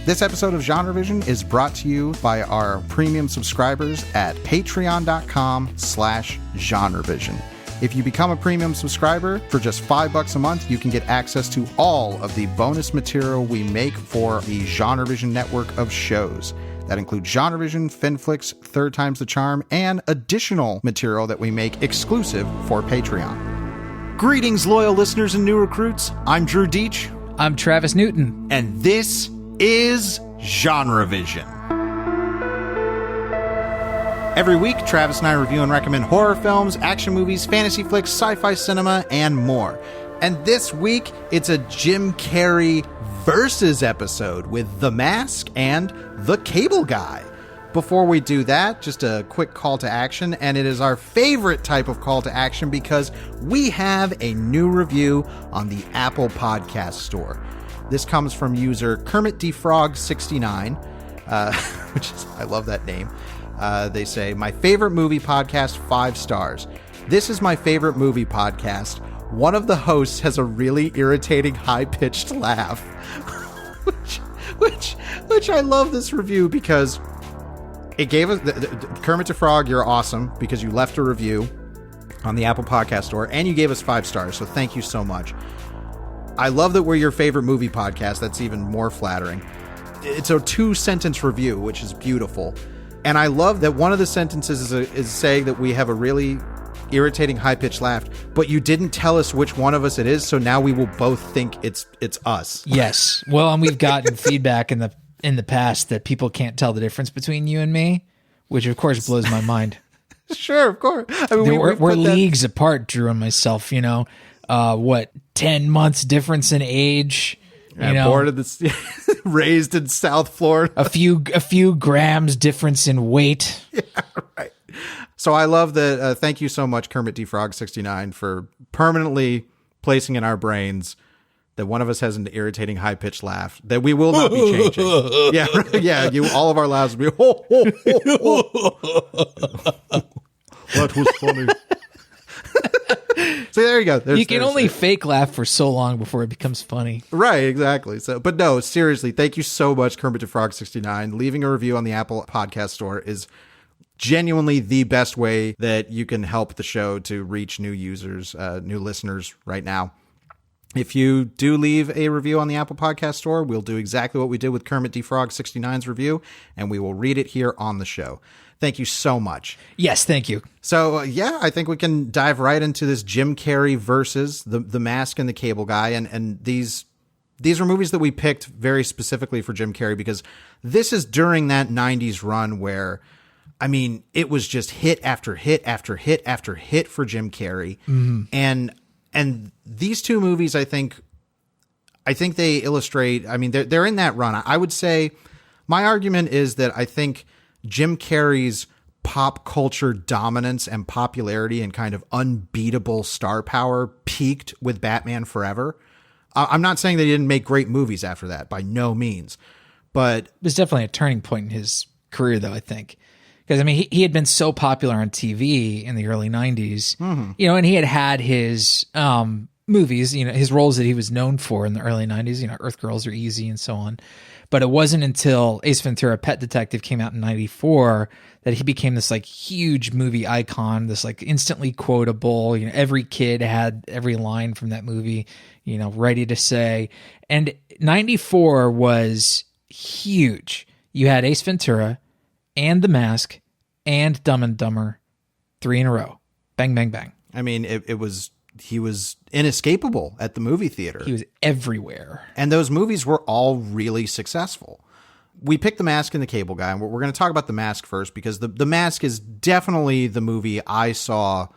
This episode of GenreVision is brought to you by our premium subscribers at patreon.com/GenreVision. If you become a premium subscriber for just $5 a month, you can get access to all of the bonus material we make for the GenreVision network of shows. That includes GenreVision, FinFlix, Third Time's the Charm, and additional material that we make exclusive for Patreon. Greetings, loyal listeners and new recruits. I'm Drew Deach. I'm Travis Newton. And this is GenreVision. Every week, Travis and I review and recommend horror films, action movies, fantasy flicks, sci-fi cinema, and more. And this week, it's a Jim Carrey versus episode with The Mask and The Cable Guy. Before we do that, just a quick call to action, and it is our favorite type of call to action because we have a new review on the Apple Podcast Store. This comes from user KermitDFrog69, which is, I love that name. They say, my favorite movie podcast, 5 stars. This is my favorite movie podcast. One of the hosts has a really irritating high-pitched laugh, which I love this review because it gave us Kermit the Frog. You're awesome because you left a review on the Apple Podcast Store and you gave us 5 stars. So thank you so much. I love that we're your favorite movie podcast. That's even more flattering. It's a 2-sentence review, which is beautiful. And I love that one of the sentences is saying that we have a really irritating high-pitched laugh, but you didn't tell us which one of us it is, so now we will both think it's us. Yes. Well, and we've gotten feedback in the past that people can't tell the difference between you and me, which of course blows my mind. Sure, of course. I mean, we're leagues apart, Drew and myself, 10 months difference in age. Born in raised in South Florida. A few grams difference in weight. Yeah, right. So I love that. Thank you so much, KermitDFrog69, for permanently placing in our brains that one of us has an irritating high-pitched laugh that we will not be changing. Yeah, yeah. All of our laughs will be. That was funny. So there you go. You can only fake laugh for so long before it becomes funny. Right, exactly. So, but no, seriously, thank you so much, KermitDFrog69. Leaving a review on the Apple Podcast Store is genuinely the best way that you can help the show to reach new users, new listeners right now. If you do leave a review on the Apple Podcast Store, we'll do exactly what we did with KermitDFrog69's review, and we will read it here on the show. Thank you so much. Yes, thank you. So, I think we can dive right into this Jim Carrey versus the Mask and the Cable Guy. And these are movies that we picked very specifically for Jim Carrey because this is during that 90s run where, I mean, it was just hit after hit after hit after hit for Jim Carrey. Mm-hmm. And these two movies, I think they illustrate, I mean, they're in that run. I would say my argument is that I think Jim Carrey's pop culture dominance and popularity and kind of unbeatable star power peaked with Batman Forever. I'm not saying that he didn't make great movies after that, by no means, but it was definitely a turning point in his career, though, I think. Because, I mean, he had been so popular on TV in the early 90s, and he had his movies, his roles that he was known for in the early 90s, Earth Girls Are Easy and so on. But it wasn't until Ace Ventura: Pet Detective came out in 94 that he became this huge movie icon, this instantly quotable, every kid had every line from that movie, ready to say. And 94 was huge. You had Ace Ventura and The Mask and Dumb and Dumber 3 in a row. Bang, bang, bang. I mean, he was inescapable at the movie theater. He was everywhere. And those movies were all really successful. We picked The Mask and the Cable Guy, and we're going to talk about The Mask first because The Mask is definitely the movie I saw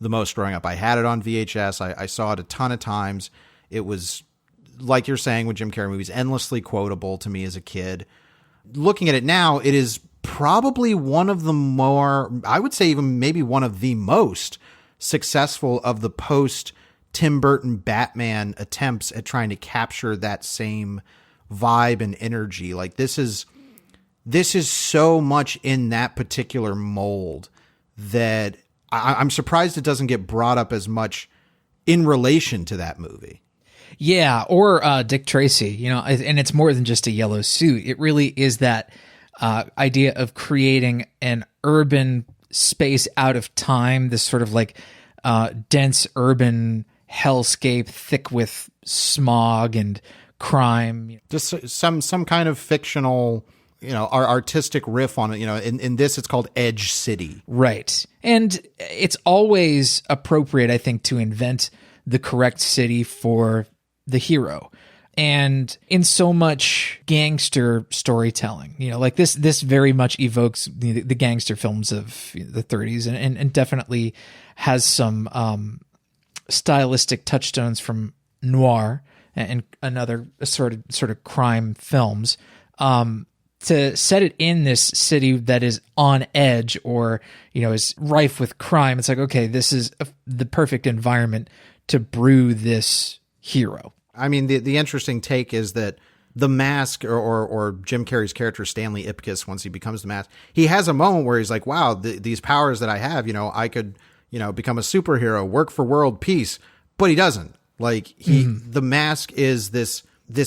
the most growing up. I had it on VHS. I saw it a ton of times. It was, like you're saying with Jim Carrey movies, endlessly quotable to me as a kid. Looking at it now, it is probably one of the more, I would say even maybe one of the most successful of the post Tim Burton Batman attempts at trying to capture that same vibe and energy. Like this is so much in that particular mold that I'm surprised it doesn't get brought up as much in relation to that movie. Yeah, or Dick Tracy, and it's more than just a yellow suit. It really is that idea of creating an urban space out of time, this sort of like dense urban hellscape, thick with smog and crime. Just some kind of fictional, artistic riff on it. In this, it's called Edge City. Right. And it's always appropriate, I think, to invent the correct city for the hero. And in so much gangster storytelling, like this very much evokes the gangster films of the 30s and definitely has some stylistic touchstones from noir and another sort of crime films. To set it in this city that is on edge or, is rife with crime, it's like, okay, this is the perfect environment to brew this hero. I mean, the interesting take is that the Mask or Jim Carrey's character, Stanley Ipkiss, once he becomes the Mask, he has a moment where he's like, wow, these powers that I have, I could, become a superhero, work for world peace, but he doesn't. Like the Mask is this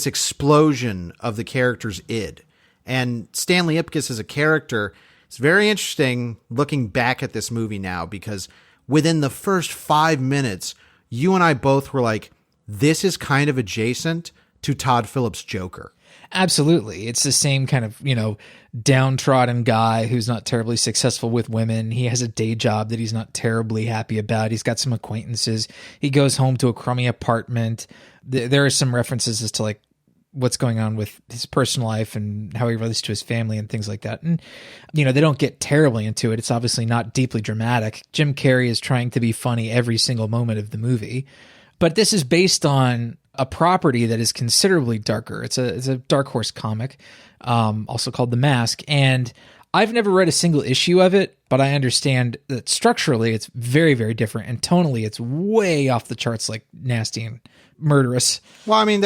explosion of the character's id. And Stanley Ipkiss as a character, it's very interesting looking back at this movie now, because within the first 5 minutes, you and I both were like, this is kind of adjacent to Todd Phillips' Joker. Absolutely. It's the same kind of, downtrodden guy who's not terribly successful with women. He has a day job that he's not terribly happy about. He's got some acquaintances. He goes home to a crummy apartment. There are some references as to like what's going on with his personal life and how he relates to his family and things like that. And, they don't get terribly into it. It's obviously not deeply dramatic. Jim Carrey is trying to be funny every single moment of the movie. But this is based on a property that is considerably darker. It's a Dark Horse comic, also called The Mask. And I've never read a single issue of it, but I understand that structurally it's very, very different. And tonally, it's way off the charts, like nasty and murderous. Well, I mean,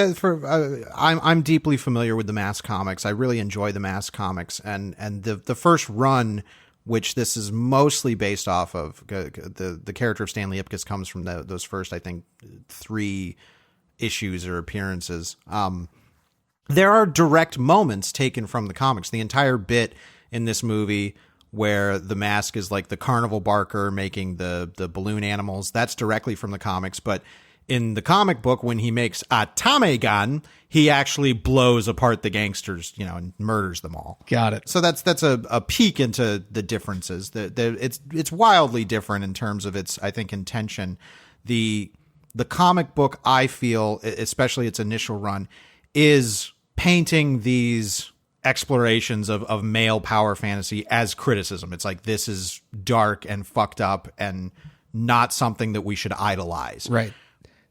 I'm deeply familiar with the Mask comics. I really enjoy the Mask comics, and the first run, which this is mostly based off of, the character of Stanley Ipkiss comes from those first, I think, 3 issues or appearances. There are direct moments taken from the comics. The entire bit in this movie where the Mask is like the carnival barker making the balloon animals, that's directly from the comics. But in the comic book, when he makes a Tommy gun, he actually blows apart the gangsters, and murders them all. Got it. So that's a peek into the differences. It's wildly different in terms of its, I think, intention. The comic book, I feel, especially its initial run, is painting these explorations of male power fantasy as criticism. It's like, this is dark and fucked up and not something that we should idolize. Right.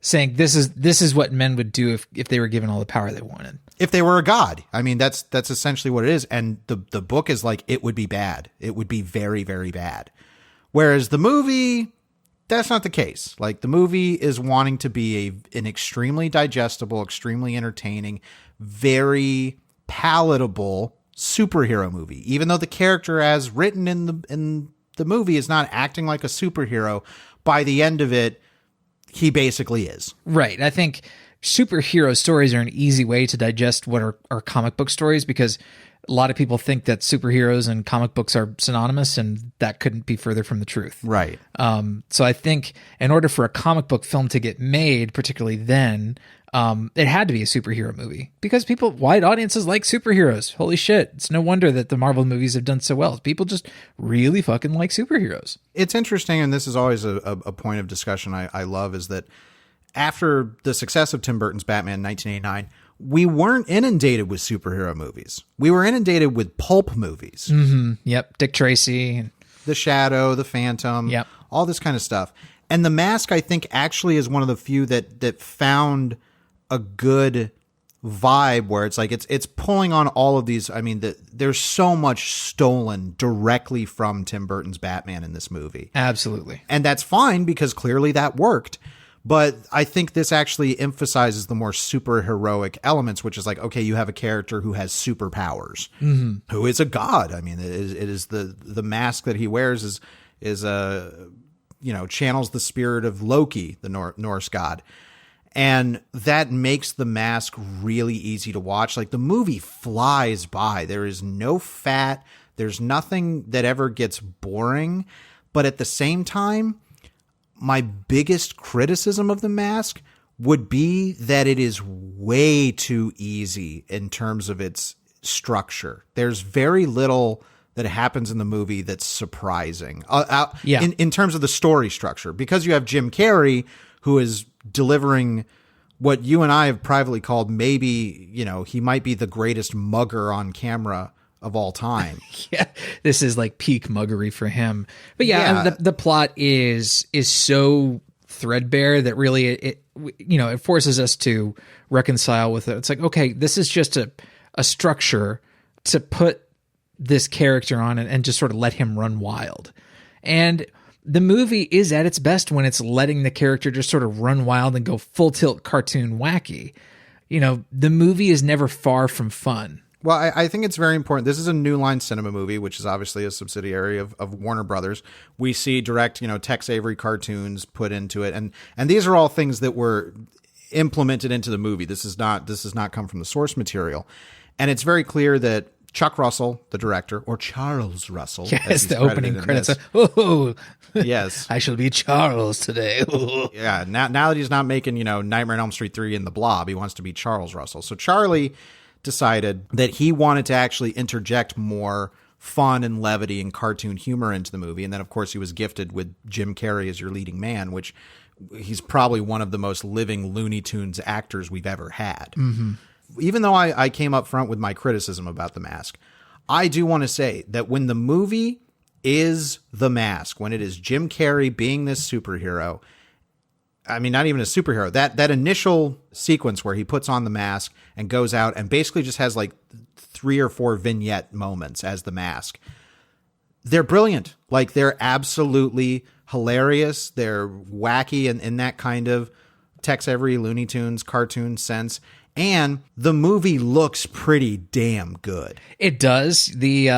Saying this is what men would do if they were given all the power they wanted. If they were a god. I mean, that's essentially what it is. And the book is like, it would be bad. It would be very, very bad. Whereas the movie, that's not the case. Like, the movie is wanting to be an extremely digestible, extremely entertaining, very palatable superhero movie. Even though the character as written in the movie is not acting like a superhero, by the end of it, he basically is. Right. I think superhero stories are an easy way to digest what are comic book stories, because a lot of people think that superheroes and comic books are synonymous, and that couldn't be further from the truth. Right. So I think in order for a comic book film to get made, particularly then, it had to be a superhero movie, because wide audiences like superheroes. Holy shit. It's no wonder that the Marvel movies have done so well. People just really fucking like superheroes. It's interesting, and this is always a point of discussion I love, is that after the success of Tim Burton's Batman in 1989, we weren't inundated with superhero movies. We were inundated with pulp movies. Mm-hmm. Yep. Dick Tracy. The Shadow, The Phantom, yep. All this kind of stuff. And The Mask, I think, actually is one of the few that found a good vibe where it's like it's pulling on all of these. I mean, there's so much stolen directly from Tim Burton's Batman in this movie. Absolutely. And that's fine, because clearly that worked. But I think this actually emphasizes the more superheroic elements, which is like, okay, you have a character who has superpowers, who is a god. I mean, it is the mask that he wears is channels the spirit of Loki, the Norse god. And that makes The Mask really easy to watch. Like, the movie flies by. There is no fat. There's nothing that ever gets boring. But at the same time, my biggest criticism of The Mask would be that it is way too easy in terms of its structure. There's very little that happens in the movie that's surprising. In terms of the story structure. Because you have Jim Carrey, who is delivering what you and I have privately called, maybe, he might be the greatest mugger on camera of all time. Yeah, this is like peak muggery for him. But the plot is so threadbare that really it forces us to reconcile with it. It's like, okay, this is just a structure to put this character on and just sort of let him run wild. And the movie is at its best when it's letting the character just sort of run wild and go full tilt cartoon wacky. The movie is never far from fun. Well, I think it's very important. This is a New Line Cinema movie, which is obviously a subsidiary of Warner Brothers. We see direct, Tex Avery cartoons put into it. And these are all things that were implemented into the movie. This has not come from the source material. And it's very clear that Chuck Russell, the director, or Charles Russell. Yes, the opening credits. Oh, yes. I shall be Charles today. Yeah, now that he's not making, Nightmare on Elm Street 3 and The Blob, he wants to be Charles Russell. So Charlie decided that he wanted to actually interject more fun and levity and cartoon humor into the movie. And then, of course, he was gifted with Jim Carrey as your leading man, which he's probably one of the most living Looney Tunes actors we've ever had. Mm-hmm. Even though I came up front with my criticism about The Mask, I do want to say that when the movie is The Mask, when it is Jim Carrey being this superhero, I mean, not even a superhero, that initial sequence where he puts on the mask and goes out and basically just has like 3 or 4 vignette moments as the Mask, they're brilliant. Like, they're absolutely hilarious. They're wacky in that kind of Tex Avery Looney Tunes cartoon sense. And the movie looks pretty damn good. It does. The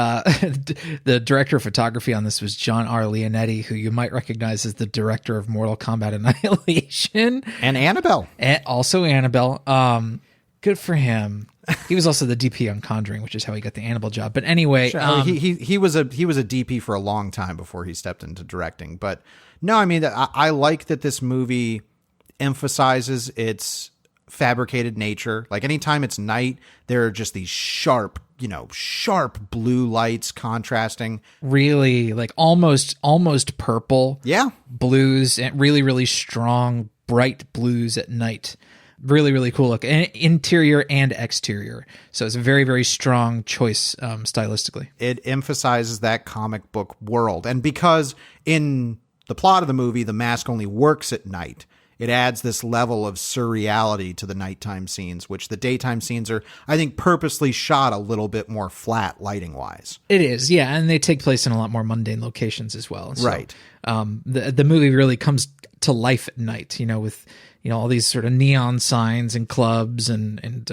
the director of photography on this was John R. Leonetti, who you might recognize as the director of Mortal Kombat Annihilation. And Annabelle. And also Annabelle. Good for him. He was also the DP on Conjuring, which is how he got the Annabelle job. But anyway, he was a DP for a long time before he stepped into directing. But no, I mean, I like that this movie emphasizes its fabricated nature. Like, anytime it's night, there are just these sharp blue lights contrasting, really like almost purple blues, and really, really strong bright blues at night. Really, really cool look, and interior and exterior. So it's a very, very strong choice stylistically. It emphasizes that comic book world. And because in the plot of the movie, the mask only works at night, it adds this level of surreality to the nighttime scenes, which the daytime scenes are, I think, purposely shot a little bit more flat lighting-wise. It is, yeah, and they take place in a lot more mundane locations as well. So, right. The movie really comes to life at night, with all these sort of neon signs and clubs and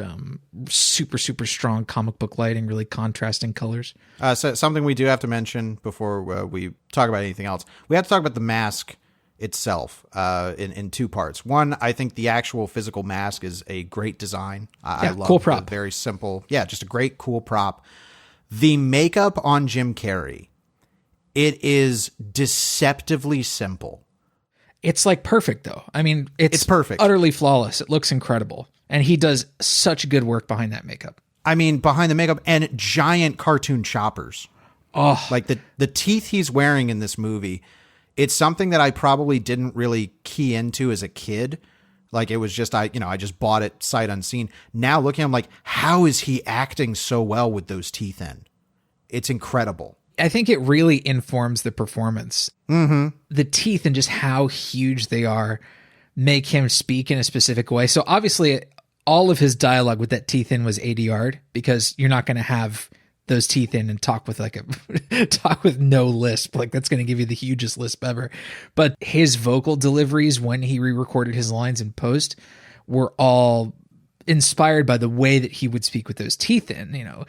super, super strong comic book lighting, really contrasting colors. So something we do have to mention before we talk about anything else, we have to talk about the mask itself in 2 parts. One, I think the actual physical mask is a great design. I love cool prop. Very simple. Yeah, just a great, cool prop. The makeup on Jim Carrey, it is deceptively simple. It's like perfect, though. I mean, it's perfect. Utterly flawless. It looks incredible. And he does such good work behind that makeup. I mean, behind the makeup and giant cartoon choppers. Oh, like the teeth he's wearing in this movie. It's something that I probably didn't really key into as a kid. Like, it was just, I just bought it sight unseen. Now looking, I'm like, how is he acting so well with those teeth in? It's incredible. I think it really informs the performance. Mm-hmm. The teeth and just how huge they are make him speak in a specific way. So obviously all of his dialogue with that teeth in was ADR'd, because you're not going to have those teeth in and talk with talk with no lisp. Like, that's going to give you the hugest lisp ever. But his vocal deliveries when he re-recorded his lines in post were all inspired by the way that he would speak with those teeth in,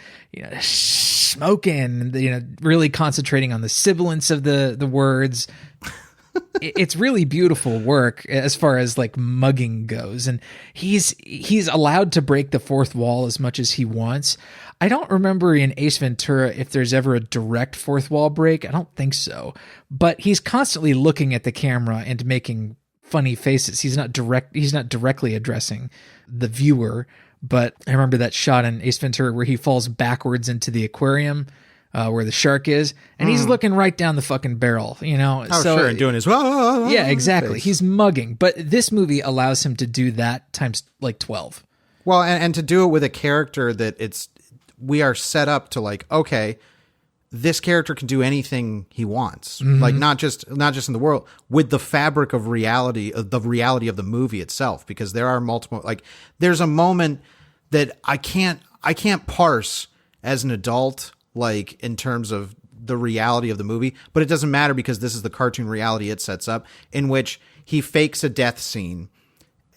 smoking, really concentrating on the sibilance of the words. it's really beautiful work as far as like mugging goes, and he's allowed to break the fourth wall as much as he wants. I don't remember in Ace Ventura if there's ever a direct fourth wall break. I don't think so, but he's constantly looking at the camera and making funny faces. He's not directly addressing the viewer. But I remember that shot in Ace Ventura where he falls backwards into the aquarium where the shark is, and he's looking right down the fucking barrel, you know? Oh, sure, and doing his... Yeah, exactly. face. He's mugging. But this movie allows him to do that times like 12. Well, and to do it with a character that we are set up to like, okay, this character can do anything he wants. Like not just in the world, with the fabric of reality, the reality of the movie itself, because there are multiple, like there's a moment that I can't parse as an adult, like in terms of the reality of the movie, but it doesn't matter because this is the cartoon reality it sets up, in which he fakes a death scene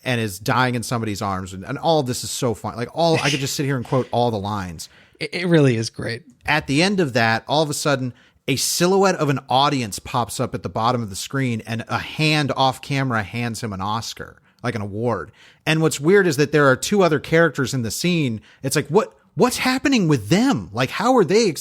and is dying in somebody's arms. And all of this is so fun. Like I could just sit here and quote all the lines. It really is great. At the end of that, all of a sudden, a silhouette of an audience pops up at the bottom of the screen, and a hand off camera hands him an Oscar, like an award. And what's weird is that there are two other characters in the scene. It's like, what's happening with them? Like, how are they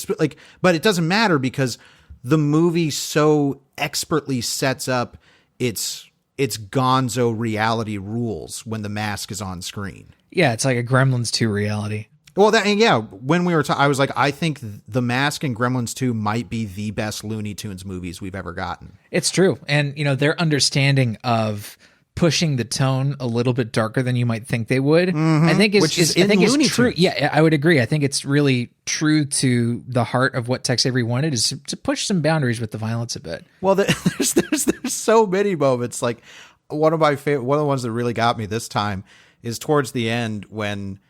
but it doesn't matter because the movie so expertly sets up its gonzo reality rules when the mask is on screen. Yeah, it's like a Gremlins 2 reality. Well, when we were I was like, I think The Mask and Gremlins 2 might be the best Looney Tunes movies we've ever gotten. It's true. And, you know, their understanding of pushing the tone a little bit darker than you might think they would, I think is true. Yeah, I would agree. I think it's really true to the heart of what Tex Avery wanted, is to push some boundaries with the violence a bit. Well, there's so many moments. Like one of the ones that really got me this time is towards the end when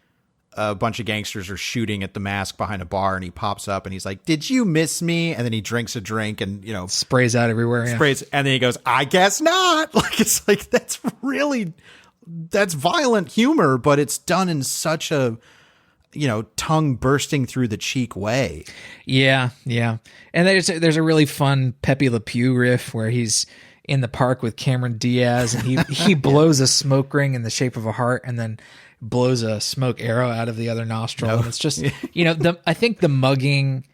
a bunch of gangsters are shooting at the Mask behind a bar, and he pops up and he's like, "Did you miss me?" And then he drinks a drink and, you know, sprays out everywhere. And then he goes, "I guess not." Like, it's like, that's violent humor, but it's done in such a, you know, tongue bursting through the cheek way. Yeah. Yeah. And there's a really fun Pepe Le Pew riff where he's in the park with Cameron Diaz and he blows a smoke ring in the shape of a heart and then blows a smoke arrow out of the other nostril. And it's just, you know, I think the mugging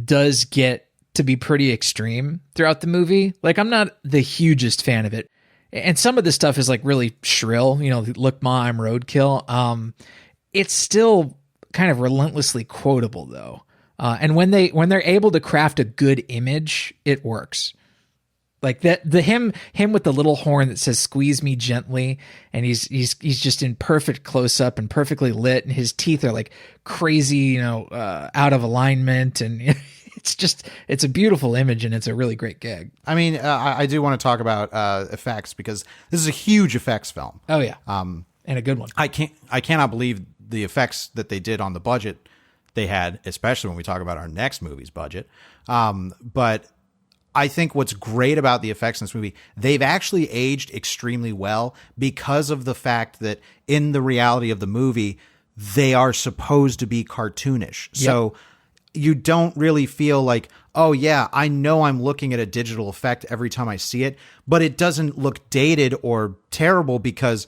does get to be pretty extreme throughout the movie. Like, I'm not the hugest fan of it. And some of the stuff is like really shrill, you know, "Look Ma, I'm roadkill." It's still kind of relentlessly quotable though. And when they're able to craft a good image, it works. Like that, him with the little horn that says "Squeeze me gently," and he's just in perfect close up and perfectly lit, and his teeth are like crazy, you know, out of alignment, and it's a beautiful image, and it's a really great gag. I mean, I do want to talk about effects because this is a huge effects film. Oh yeah, and a good one. I cannot believe the effects that they did on the budget they had, especially when we talk about our next movie's budget. But I think what's great about the effects in this movie, they've actually aged extremely well because of the fact that in the reality of the movie, they are supposed to be cartoonish. Yep. So you don't really feel like, oh yeah, I know I'm looking at a digital effect every time I see it, but it doesn't look dated or terrible because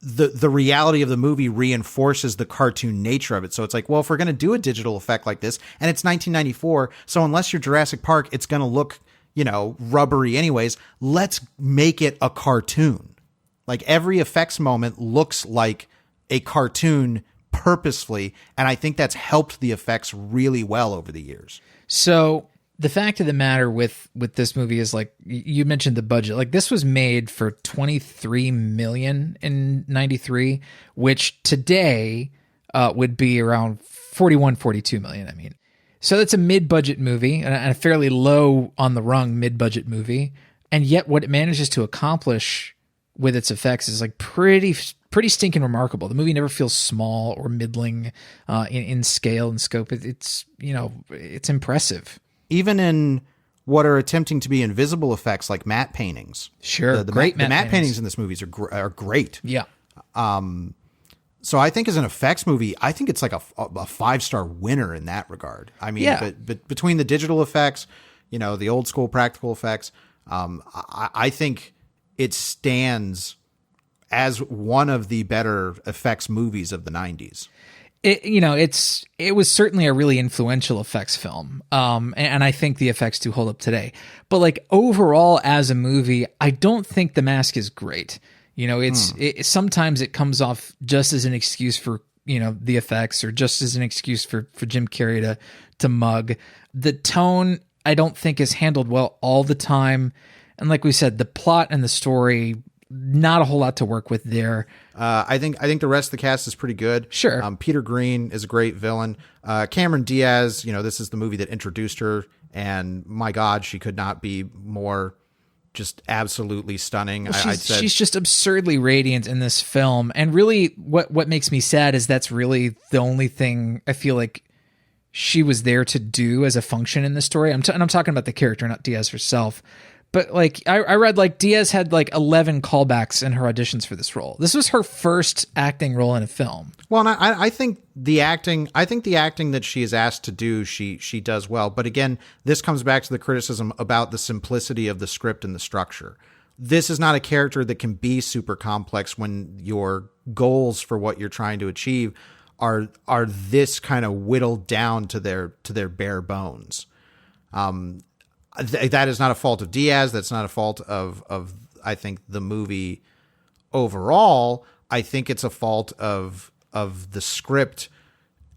the reality of the movie reinforces the cartoon nature of it. So it's like, well, if we're going to do a digital effect like this, and it's 1994, so unless you're Jurassic Park, it's going to look, you know, rubbery anyways. Let's make it a cartoon. Like every effects moment looks like a cartoon purposefully. And I think that's helped the effects really well over the years. So the fact of the matter with this movie is, like you mentioned the budget, like this was made for $23 million in 93, which today would be around 42 million. I mean, so it's a mid-budget movie and a fairly low on the rung mid-budget movie. And yet what it manages to accomplish with its effects is like pretty stinking remarkable. The movie never feels small or middling in scale and scope. It's, you know, it's impressive. Even in what are attempting to be invisible effects like matte paintings. Sure. The matte paintings in this movie are great. Yeah. So I think as an effects movie, I think it's like a 5-star winner in that regard. I mean, but between the digital effects, you know, the old school practical effects, I think it stands as one of the better effects movies of the 90s. It was certainly a really influential effects film. And I think the effects do hold up today. But like overall as a movie, I don't think The Mask is great. Sometimes it comes off just as an excuse for, the effects, or just as an excuse for Jim Carrey to mug. The tone, I don't think, is handled well all the time. And like we said, the plot and the story, not a whole lot to work with there. I think the rest of the cast is pretty good. Sure. Peter Green is a great villain. Cameron Diaz, this is the movie that introduced her, and my God, she could not be more just absolutely stunning. Well, she's just absurdly radiant in this film. And really what makes me sad is that's really the only thing I feel like she was there to do as a function in the story. And I'm talking about the character, not Diaz herself. But like I read, like Diaz had like 11 callbacks in her auditions for this role. This was her first acting role in a film. Well, and I think the acting that she is asked to do, she does well. But again, this comes back to the criticism about the simplicity of the script and the structure. This is not a character that can be super complex when your goals for what you're trying to achieve are this kind of whittled down to their bare bones. That is not a fault of Diaz. That's not a fault of I think the movie overall. I think it's a fault of the script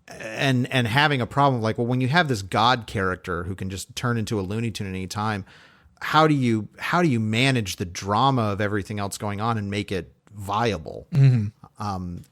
and having a problem. Like, well, when you have this God character who can just turn into a Looney Tune at any time, how do you manage the drama of everything else going on and make it viable? Mm-hmm.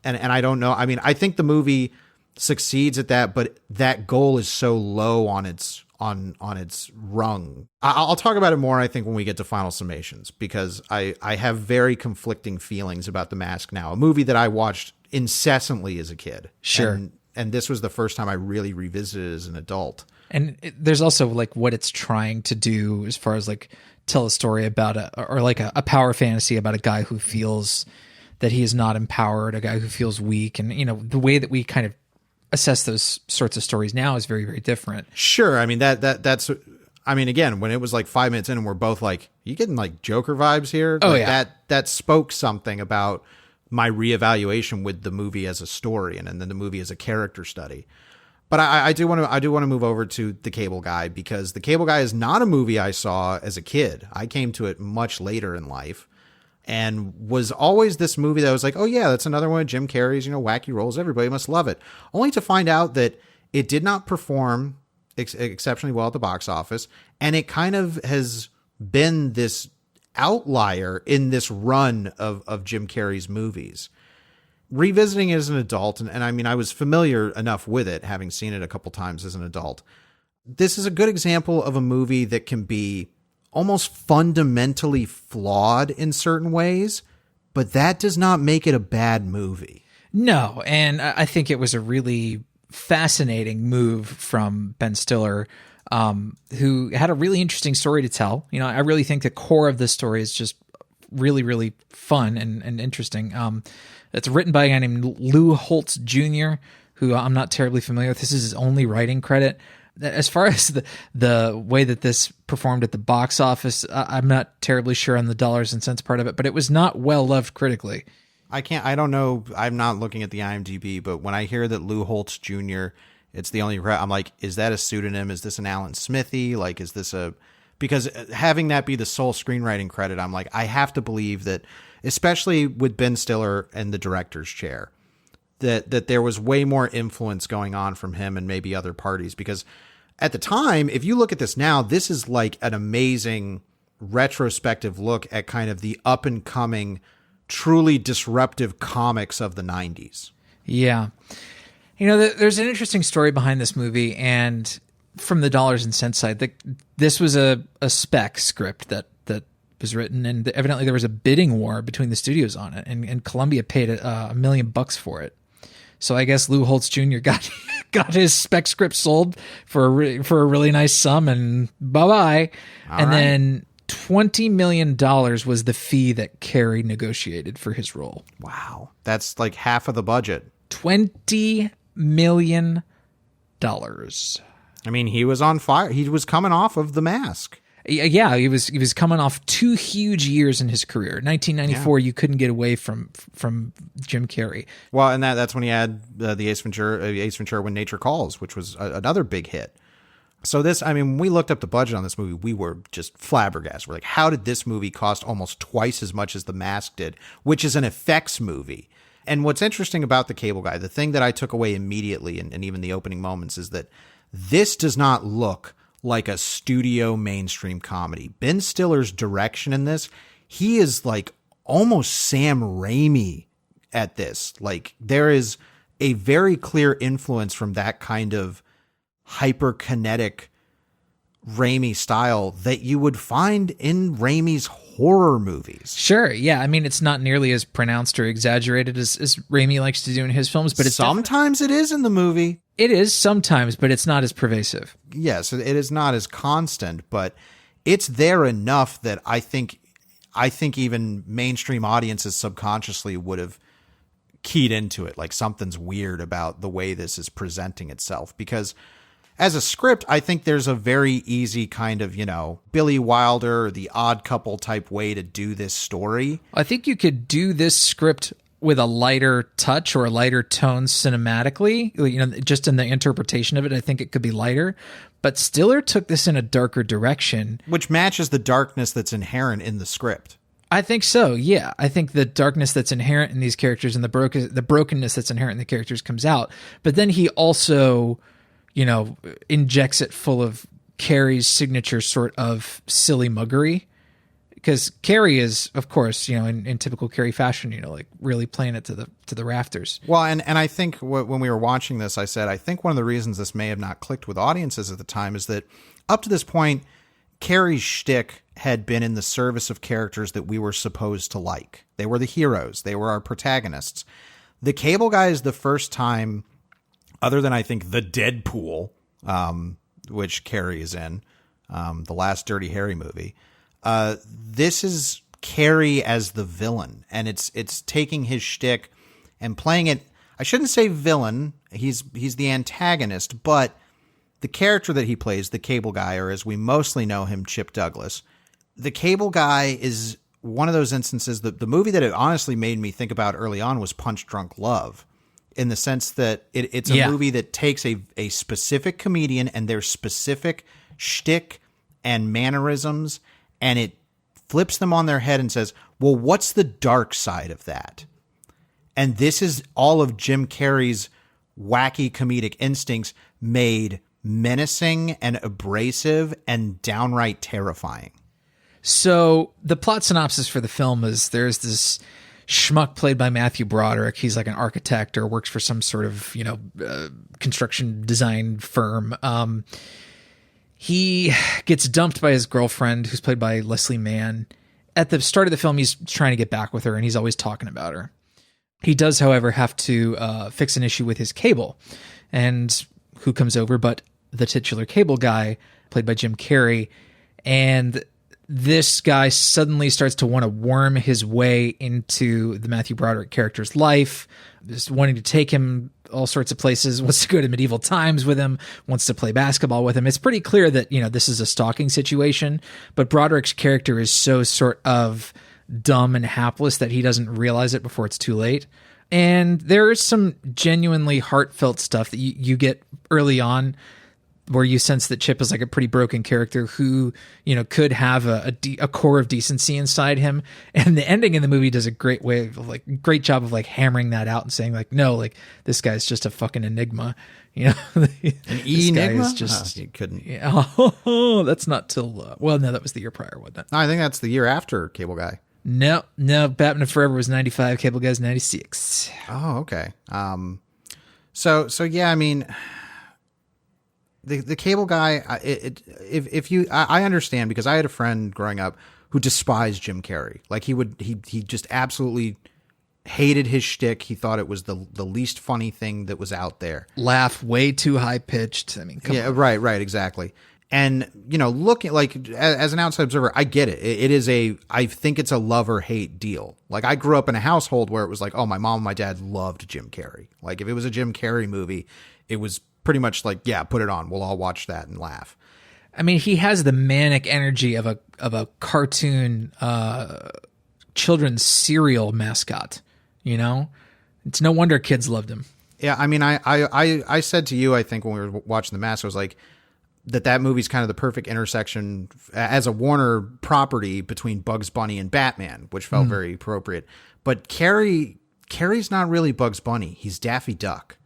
And I don't know. I mean, I think the movie succeeds at that, but that goal is so low on its rung. I'll talk about it more, I think, when we get to final summations, because I have very conflicting feelings about The Mask now, a movie that I watched incessantly as a kid. Sure. And this was the first time I really revisited it as an adult. And there's also like what it's trying to do as far as like tell a story about a power fantasy about a guy who feels that he is not empowered, a guy who feels weak. And, the way that we kind of assess those sorts of stories now is very, very different. Sure. I mean, that's, I mean, again, when it was like 5 minutes in and we're both like, you getting like Joker vibes here? Oh, like, yeah. That spoke something about my reevaluation with the movie as a story and then the movie as a character study. But I do want to move over to The Cable Guy, because The Cable Guy is not a movie I saw as a kid. I came to it much later in life, and was always this movie that was like, oh yeah, that's another one of Jim Carrey's, wacky roles. Everybody must love it. Only to find out that it did not perform exceptionally well at the box office. And it kind of has been this outlier in this run of Jim Carrey's movies. Revisiting it as an adult, and I mean, I was familiar enough with it, having seen it a couple times as an adult. This is a good example of a movie that can be almost fundamentally flawed in certain ways, but that does not make it a bad movie. No, and I think it was a really fascinating move from Ben Stiller, who had a really interesting story to tell. I really think the core of this story is just really, really fun and interesting. It's written by a guy named Lou Holtz Jr., who I'm not terribly familiar with. This is his only writing credit. As far as the way that this performed at the box office, I'm not terribly sure on the dollars and cents part of it, but it was not well loved critically. I don't know. I'm not looking at the IMDb, but when I hear that Lou Holtz Jr., it's the only, I'm like, is that a pseudonym? Is this an Alan Smithy? Like, is this because having that be the sole screenwriting credit, I'm like, I have to believe that, especially with Ben Stiller and the director's chair, that there was way more influence going on from him and maybe other parties, because at the time, if you look at this now, this is like an amazing retrospective look at kind of the up and coming, truly disruptive comics of the 90s. Yeah. There's an interesting story behind this movie, and from the dollars and cents side, this was a spec script that was written, and evidently there was a bidding war between the studios on it, and Columbia paid $1 million for it. So I guess Lou Holtz Jr. got his spec script sold for a really nice sum, and bye-bye. And then $20 million was the fee that Carrey negotiated for his role. Wow. That's like half of the budget. $20 million. I mean, he was on fire. He was coming off of The Mask. Yeah, he was coming off 2 huge years in his career. 1994, you couldn't get away from Jim Carrey. Well, and that's when he had the Ace Ventura When Nature Calls, which was another big hit. So this, I mean, when we looked up the budget on this movie, we were just flabbergasted. We're like, how did this movie cost almost twice as much as The Mask did, which is an effects movie? And what's interesting about The Cable Guy, the thing that I took away immediately, and even the opening moments, is that this does not look like a studio mainstream comedy. Ben Stiller's direction in this, he is like almost Sam Raimi at this. Like, there is a very clear influence from that kind of hyperkinetic Raimi style that you would find in Raimi's horror movies. Sure, yeah. I mean, it's not nearly as pronounced or exaggerated as Raimi likes to do in his films, but it's sometimes it is in the movie. It is sometimes, but it's not as pervasive. Yes, it is not as constant, but it's there enough that I think even mainstream audiences subconsciously would have keyed into it. Like, something's weird about the way this is presenting itself, because as a script, I think there's a very easy kind of, Billy Wilder or The Odd Couple type way to do this story. I think you could do this script with a lighter touch or a lighter tone cinematically, just in the interpretation of it. I think it could be lighter, but Stiller took this in a darker direction, which matches the darkness that's inherent in the script. I think so. Yeah. I think the darkness that's inherent in these characters and the brokenness that's inherent in the characters comes out, but then he also, injects it full of Carrey's signature sort of silly muggery. Because Carrey is, of course, in typical Carrey fashion, like really playing it to the rafters. Well, and I think when we were watching this, I said, I think one of the reasons this may have not clicked with audiences at the time is that up to this point, Carrey's shtick had been in the service of characters that we were supposed to like. They were the heroes. They were our protagonists. The Cable Guy is the first time, other than I think the Deadpool, which Carrey is in, the last Dirty Harry movie. This is Carrey as the villain, and it's taking his shtick and playing it. I shouldn't say villain. He's the antagonist, but the character that he plays, the Cable Guy, or as we mostly know him, Chip Douglas. The Cable Guy is one of those instances that the movie that it honestly made me think about early on was Punch Drunk Love, in the sense that it's a movie that takes a specific comedian and their specific shtick and mannerisms, and it flips them on their head and says, well, what's the dark side of that? And this is all of Jim Carrey's wacky comedic instincts made menacing and abrasive and downright terrifying. So the plot synopsis for the film is there's this schmuck played by Matthew Broderick. He's like an architect or works for some sort of, construction design firm. He gets dumped by his girlfriend, who's played by Leslie Mann. At the start of the film, he's trying to get back with her, and he's always talking about her. He does, however, have to fix an issue with his cable. And who comes over but the titular Cable Guy, played by Jim Carrey. And this guy suddenly starts to want to worm his way into the Matthew Broderick character's life, just wanting to take him all sorts of places, wants to go to medieval times with him, wants to play basketball with him. It's pretty clear that, this is a stalking situation, but Broderick's character is so sort of dumb and hapless that he doesn't realize it before it's too late. And there is some genuinely heartfelt stuff that you get early on, where you sense that Chip is like a pretty broken character who, could have a core of decency inside him. And the ending in the movie does a great job of hammering that out and saying no, this guy's just a fucking enigma. An enigma? Is just, you couldn't. Yeah, that's not till, well, no, that was the year prior, wasn't it? No, I think that's the year after Cable Guy. No, Batman Forever was 95, Cable Guy's 96. Oh, okay. So yeah, I mean, the Cable Guy, I understand, because I had a friend growing up who despised Jim Carrey. Like, he just absolutely hated his shtick. He thought it was the least funny thing that was out there. Laugh way too high pitched. I mean, come on. Right, exactly. And, looking as an outside observer, I get it. I think it's a love or hate deal. Like, I grew up in a household where it was like, oh, my mom and my dad loved Jim Carrey. Like, if it was a Jim Carrey movie, it was pretty much like, yeah, put it on. We'll all watch that and laugh. I mean, he has the manic energy of a cartoon children's cereal mascot. You know, it's no wonder kids loved him. Yeah, I mean, I said to you, I think when we were watching The Mask, I was like, that movie's kind of the perfect intersection as a Warner property between Bugs Bunny and Batman, which felt very appropriate. But Carrie's not really Bugs Bunny. He's Daffy Duck,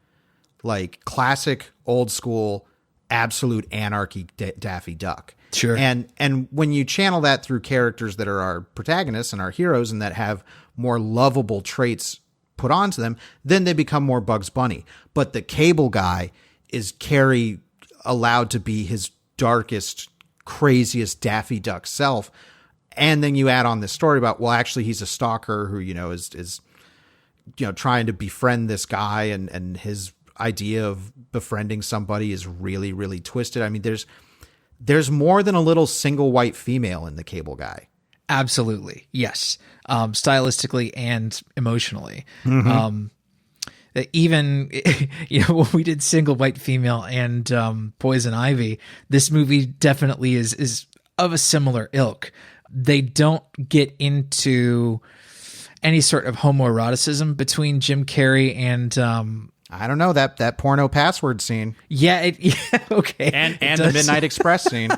like classic old school absolute anarchy Daffy Duck. Sure. And when you channel that through characters that are our protagonists and our heroes and that have more lovable traits put onto them, then they become more Bugs Bunny. But the cable guy is Carrie allowed to be his darkest, craziest Daffy Duck self. And then you add on this story about, well, actually he's a stalker who, you know, is you know, trying to befriend this guy, and his idea of befriending somebody is really, really twisted. I mean, there's more than a little single white female in the cable guy. Absolutely. Yes. Stylistically and emotionally. Even, you know, when we did Single White Female and Poison Ivy, this movie definitely is of a similar ilk. They don't get into any sort of homoeroticism between Jim Carrey and I don't know, that porno password scene. Yeah, okay. And the Midnight Express scene.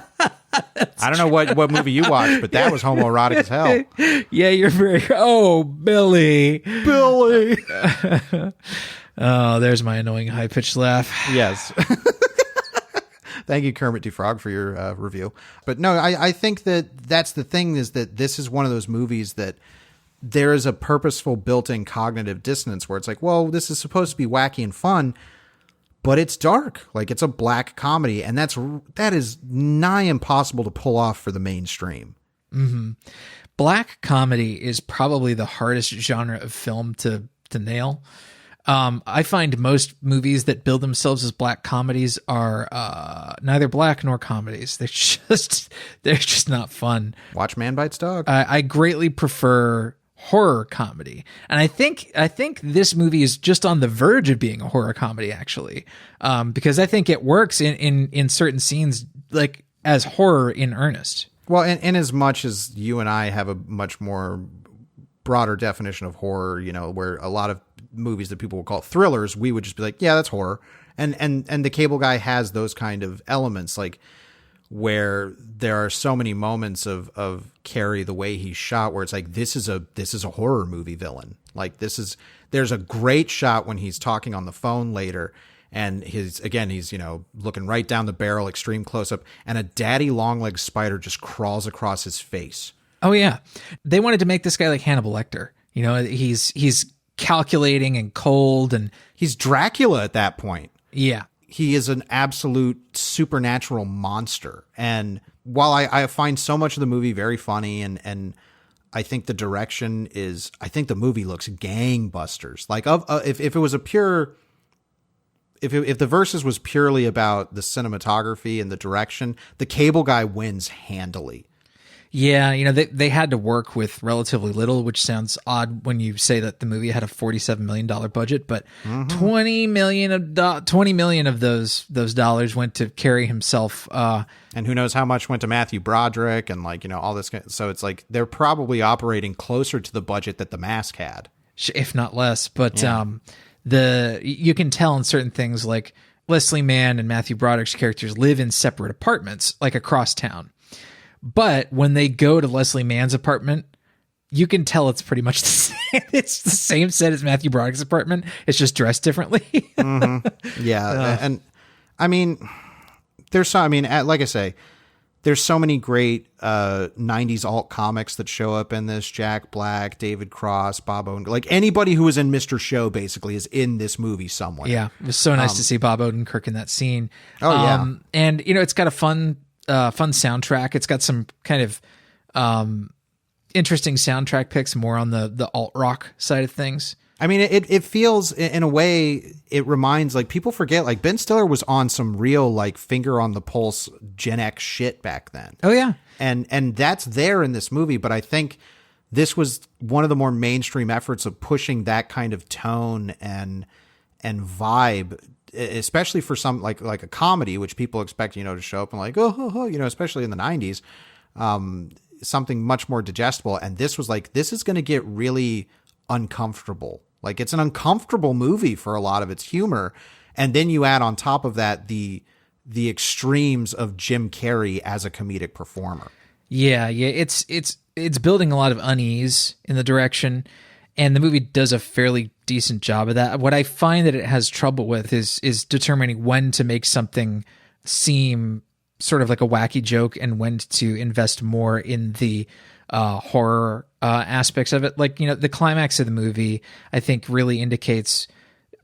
I don't know what movie you watched, but that was homoerotic as hell. Yeah, you're very. Oh, Billy. Oh, there's my annoying high pitched laugh. Yes. Thank you, Kermit DeFrog, for your review. But no, I think that's the thing, is that this is one of those movies that there is a purposeful built-in cognitive dissonance where it's like, well, this is supposed to be wacky and fun, but it's dark. Like, it's a black comedy, and that is nigh impossible to pull off for the mainstream. Mm-hmm. Black comedy is probably the hardest genre of film to nail. I find most movies that build themselves as black comedies are neither black nor comedies. They're just not fun. Watch Man Bites Dog. I greatly prefer horror comedy, and I think this movie is just on the verge of being a horror comedy, actually, because I think it works in certain scenes, like as horror in earnest. Well, in as much as you and I have a much more broader definition of horror, you know, where a lot of movies that people would call thrillers, we would just be like, yeah, that's horror. And the cable guy has those kind of elements, like where there are so many moments of Carrie, the way he's shot, where it's like, this is a horror movie villain. Like, there's a great shot when he's talking on the phone later, and he's, you know, looking right down the barrel, extreme close up, and a daddy long leg spider just crawls across his face. Oh yeah. They wanted to make this guy like Hannibal Lecter. You know, he's calculating and cold, and he's Dracula at that point. Yeah. He is an absolute supernatural monster. And while I find so much of the movie very funny, and I think the direction is, I think the movie looks gangbusters. Like, if it was a pure, if the Versus was purely about the cinematography and the direction, the cable guy wins handily. Yeah, you know, they had to work with relatively little, which sounds odd when you say that the movie had a $47 million budget, but 20 million of those dollars went to Carrey himself. And who knows how much went to Matthew Broderick and, like, you know, all this. So it's like they're probably operating closer to the budget that The Mask had, if not less. But yeah. You can tell in certain things, like Leslie Mann and Matthew Broderick's characters live in separate apartments, like across town. But when they go to Leslie Mann's apartment, you can tell it's pretty much the same. It's the same set as Matthew Broderick's apartment. It's just dressed differently. Yeah. And I mean, like I say, there's so many great 90s alt comics that show up in this. Jack Black, David Cross, Bob Odenkirk. Like, anybody who was in Mr. Show basically is in this movie somewhere. Yeah. It was so nice to see Bob Odenkirk in that scene. Oh, yeah. And, you know, it's got a fun soundtrack. It's got some kind of interesting soundtrack picks, more on the alt rock side of things. I mean, it feels, in a way, it reminds, like, people forget, like, Ben Stiller was on some real, like, finger on the pulse Gen X shit back then. Oh yeah. And that's there in this movie, but I think this was one of the more mainstream efforts of pushing that kind of tone and vibe especially for some like a comedy, which people expect, to show up and like, oh, especially in the 90s, something much more digestible. And this was like, this is going to get really uncomfortable. Like, it's an uncomfortable movie for a lot of its humor. And then you add on top of that the extremes of Jim Carrey as a comedic performer. Yeah. It's building a lot of unease in the direction, and the movie does a fairly decent job of that. What I find that it has trouble with is determining when to make something seem sort of like a wacky joke and when to invest more in the horror aspects of it. Like, the climax of the movie, I think, really indicates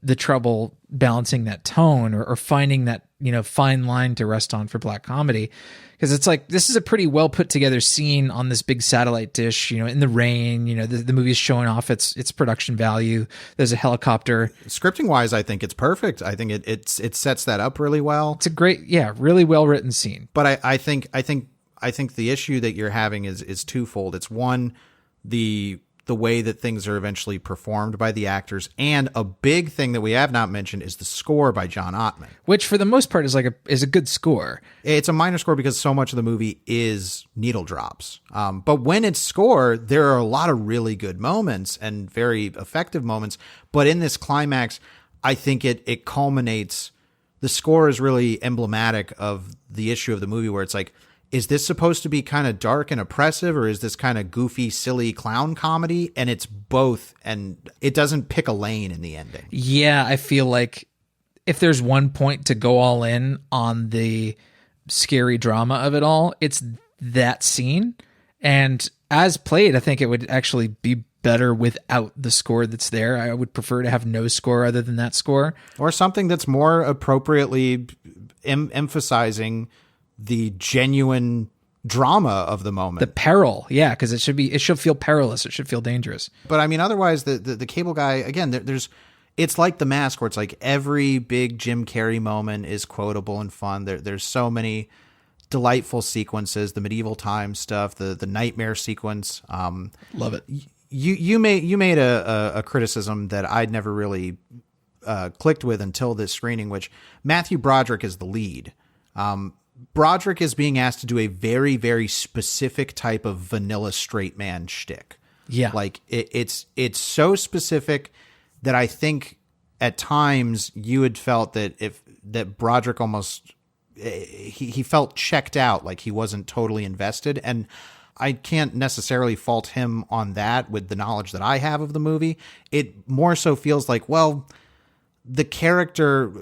the trouble balancing that tone or finding that, fine line to rest on for black comedy. Because it's like, this is a pretty well put together scene on this big satellite dish, in the rain. The movie's showing off its production value. There's a helicopter. Scripting wise, I think it's perfect. I think it sets that up really well. It's a great, really well written scene. But I think the issue that you're having is twofold. It's one, the way that things are eventually performed by the actors, and a big thing that we have not mentioned is the score by John Ottman, which for the most part is a good score. It's a minor score because so much of the movie is needle drops. But when it's scored, there are a lot of really good moments and very effective moments. But in this climax, I think it culminates. The score is really emblematic of the issue of the movie where it's like, is this supposed to be kind of dark and oppressive, or is this kind of goofy, silly clown comedy? And it's both, and it doesn't pick a lane in the ending. Yeah, I feel like if there's one point to go all in on the scary drama of it all, it's that scene. And as played, I think it would actually be better without the score that's there. I would prefer to have no score other than that score. Or something that's more appropriately emphasizing the genuine drama of the moment, the peril. Yeah. Cause it should feel perilous. It should feel dangerous. But I mean, otherwise the cable guy, again, it's like The Mask, where it's like every big Jim Carrey moment is quotable and fun. There's so many delightful sequences, the medieval times stuff, the nightmare sequence. Love it. You made a criticism that I'd never really clicked with until this screening, which Matthew Broderick is the lead. Broderick is being asked to do a very, very specific type of vanilla straight man shtick. Yeah. Like it's so specific that I think at times you had felt that Broderick almost, he felt checked out, like he wasn't totally invested. And I can't necessarily fault him on that with the knowledge that I have of the movie. It more so feels like, well, the character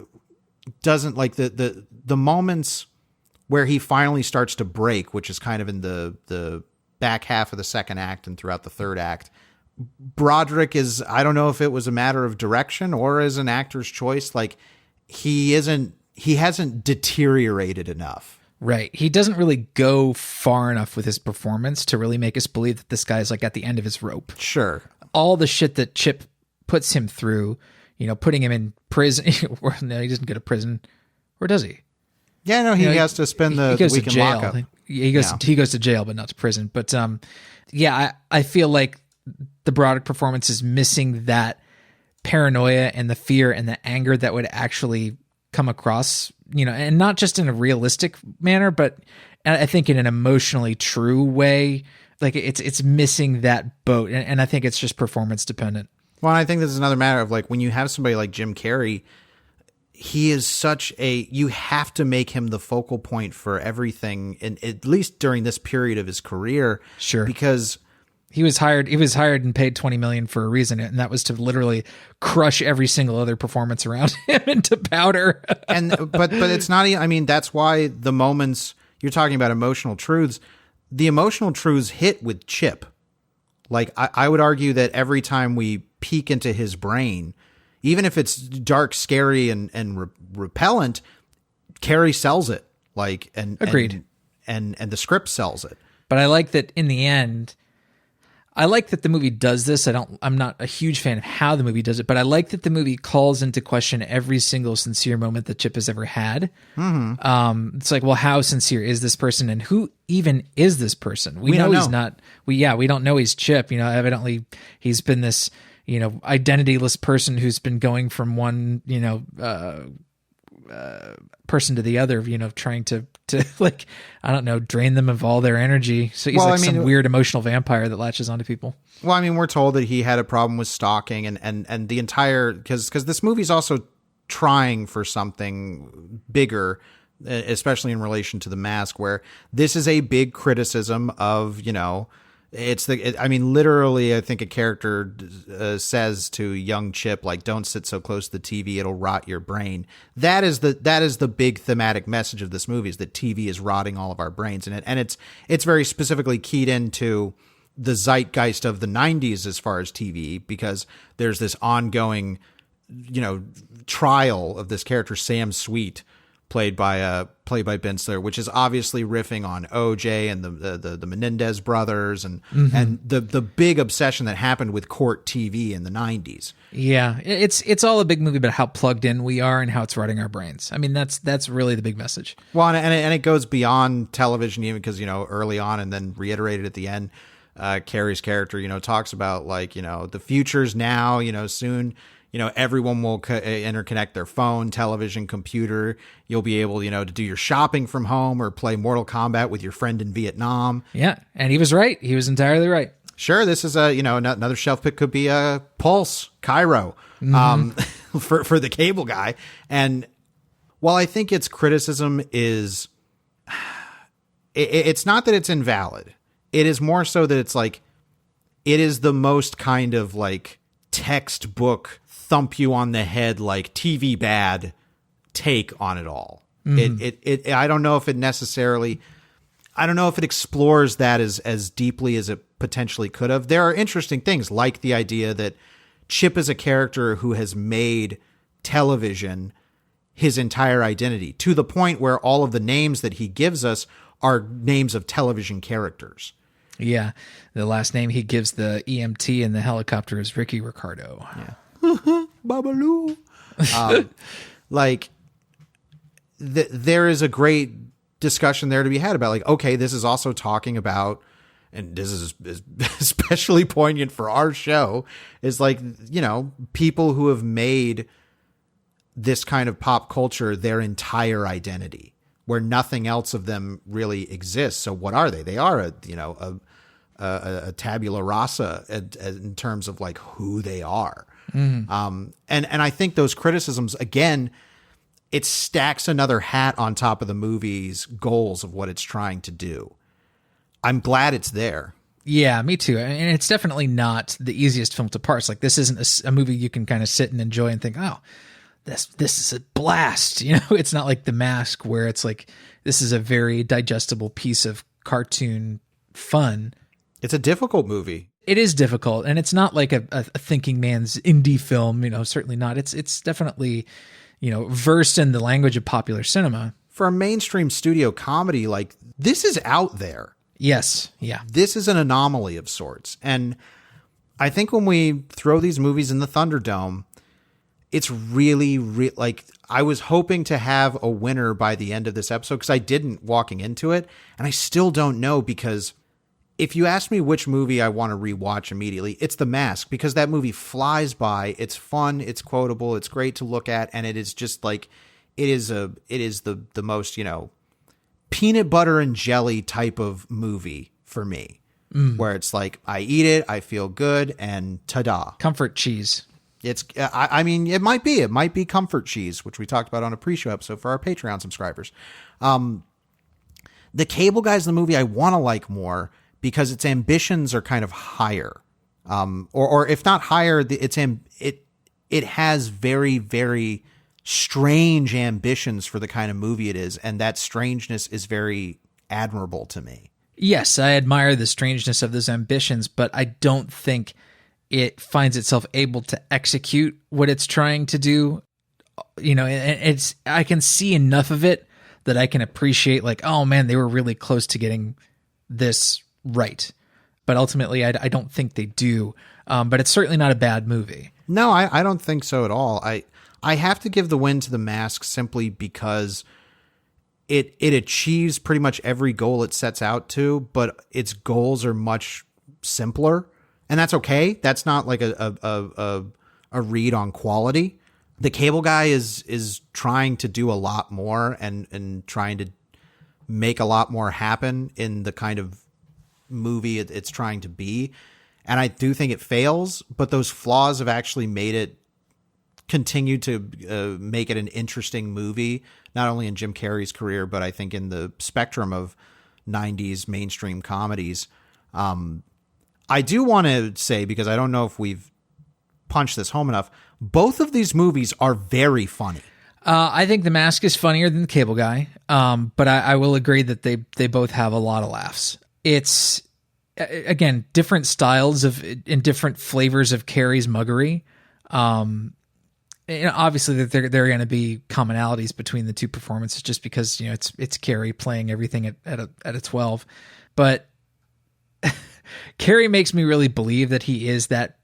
doesn't like the moments where he finally starts to break, which is kind of in the back half of the second act and throughout the third act. Broderick is, I don't know if it was a matter of direction or as an actor's choice. Like he hasn't deteriorated enough. Right. He doesn't really go far enough with his performance to really make us believe that this guy's like at the end of his rope. Sure. All the shit that Chip puts him through, putting him in prison. No, he doesn't go to prison. Or does he? Yeah, no, he has to spend the week in lockup. He goes to jail, but not to prison. But I feel like the Broderick performance is missing that paranoia and the fear and the anger that would actually come across, and not just in a realistic manner, but I think in an emotionally true way. Like it's missing that boat, and I think it's just performance dependent. Well, I think this is another matter of like when you have somebody like Jim Carrey, he is you have to make him the focal point for everything, and at least during this period of his career. Sure. Because he was hired and paid $20 million for a reason, and that was to literally crush every single other performance around him into powder. but it's not, I mean, that's why the moments you're talking about emotional truths, the emotional truths hit with Chip. Like I would argue that every time we peek into his brain, even if it's dark, scary, and repellent, Carrey sells it. Like, and agreed. And the script sells it. But I like that in the end. I like that the movie does this. I'm not a huge fan of how the movie does it, but I like that the movie calls into question every single sincere moment that Chip has ever had. Mm-hmm. It's like, well, how sincere is this person, and who even is this person? We know he's not. We don't know he's Chip. Evidently he's been this, identityless person who's been going from one, person to the other, trying to like, I don't know, drain them of all their energy. So he's some weird emotional vampire that latches onto people. Well, I mean, we're told that he had a problem with stalking and the entire, because this movie's also trying for something bigger, especially in relation to The Mask, where this is a big criticism of, literally, I think a character says to young Chip, like, don't sit so close to the TV, it'll rot your brain. That is the big thematic message of this movie, is that TV is rotting all of our brains. And it's very specifically keyed into the zeitgeist of the 90s as far as TV, because there's this ongoing, trial of this character, Sam Sweet, played by Ben Stiller, which is obviously riffing on OJ and the Menendez brothers and the big obsession that happened with court TV in the 90s. Yeah, it's all a big movie about how plugged in we are and how it's rotting our brains. I mean, that's really the big message. Well, and it goes beyond television, even because, early on and then reiterated at the end, Carrie's character, talks about, like, the future's now, soon, everyone will interconnect their phone, television, computer. You'll be able, to do your shopping from home or play Mortal Kombat with your friend in Vietnam. Yeah. And he was right. He was entirely right. Sure. This is another shelf pick could be a Pulse, Cairo, for the cable guy. And while I think its criticism is, it's not that it's invalid. It is more so that it's like, it is the most kind of like textbook thump you on the head, like TV bad take on it all. I don't know if it explores that as deeply as it potentially could have. There are interesting things, like the idea that Chip is a character who has made television his entire identity, to the point where all of the names that he gives us are names of television characters. Yeah. The last name he gives the EMT in the helicopter is Ricky Ricardo. Yeah. Babaloo. There is a great discussion there to be had about, like, okay, this is also talking about, and this is especially poignant for our show, is like, people who have made this kind of pop culture their entire identity, where nothing else of them really exists. So what are they? They are a tabula rasa in terms of like who they are. And I think those criticisms, again, it stacks another hat on top of the movie's goals of what it's trying to do. I'm glad it's there. Yeah, me too. And it's definitely not the easiest film to parse. Like, this isn't a movie you can kind of sit and enjoy and think, oh, this is a blast. It's not like The Mask, where it's like, this is a very digestible piece of cartoon fun. It's a difficult movie. It is difficult, and it's not like a thinking man's indie film, certainly not. It's definitely, versed in the language of popular cinema. For a mainstream studio comedy, like, this is out there. Yes, yeah. This is an anomaly of sorts. And I think when we throw these movies in the Thunderdome, it's really, like, I was hoping to have a winner by the end of this episode, because I didn't walking into it, and I still don't know, because if you ask me which movie I want to rewatch immediately, it's The Mask, because that movie flies by. It's fun. It's quotable. It's great to look at. And it is just like, it is the most, peanut butter and jelly type of movie for me, where it's like, I eat it, I feel good, and ta-da. Comfort cheese. It's, it might be comfort cheese, which we talked about on a pre-show episode for our Patreon subscribers. The cable guys in the movie I want to like more, because its ambitions are kind of higher, or if not higher, it has very, very strange ambitions for the kind of movie it is, and that strangeness is very admirable to me. Yes, I admire the strangeness of those ambitions, but I don't think it finds itself able to execute what it's trying to do. I can see enough of it that I can appreciate, like, oh man, they were really close to getting this right, but ultimately I don't think they do. But it's certainly not a bad movie. No, I don't think so at all. I have to give the win to The Mask simply because it achieves pretty much every goal it sets out to, but its goals are much simpler, and that's okay. That's not like a read on quality. The Cable Guy is trying to do a lot more and trying to make a lot more happen in the kind of movie it's trying to be. And I do think it fails, but those flaws have actually made it continue to make it an interesting movie, not only in Jim Carrey's career, but I think in the spectrum of 90s mainstream comedies. I do want to say, because I don't know if we've punched this home enough, both of these movies are very funny. I think The Mask is funnier than The Cable Guy, but I will agree that they both have a lot of laughs. It's, again, different styles and different flavors of Carrey's muggery. Obviously, there are going to be commonalities between the two performances, just because it's Carrey playing everything at a 12. But Carrey makes me really believe that he is that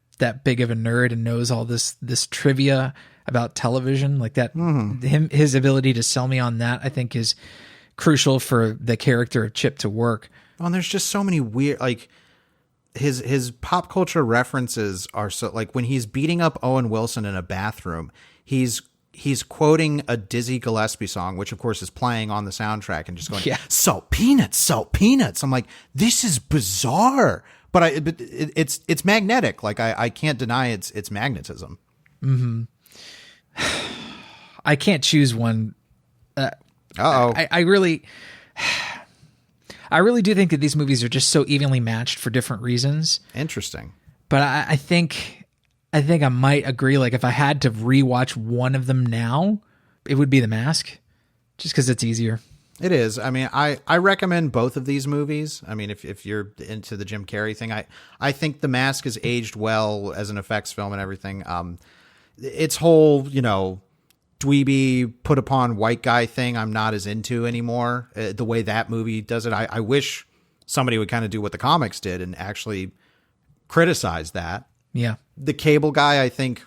big of a nerd and knows all this trivia about television, like that. His ability to sell me on that, I think, is crucial for the character of Chip to work. Oh, and there's just so many weird, like, his pop culture references are so, like, when he's beating up Owen Wilson in a bathroom, he's quoting a Dizzy Gillespie song, which of course is playing on the soundtrack, and just going, salt peanuts. I'm like, this is bizarre, but it's magnetic. Like, I can't deny its magnetism. Mm-hmm. I can't choose one. I really do think that these movies are just so evenly matched for different reasons. Interesting. But I think I might agree. Like, if I had to rewatch one of them now, it would be The Mask, just because it's easier. It is. I mean, I recommend both of these movies. I mean, if you're into the Jim Carrey thing, I think The Mask has aged well as an effects film and everything. Its whole, dweeby put upon white guy thing, I'm not as into anymore. The way that movie does it, I wish somebody would kind of do what the comics did and actually criticize that. Yeah. The Cable Guy, I think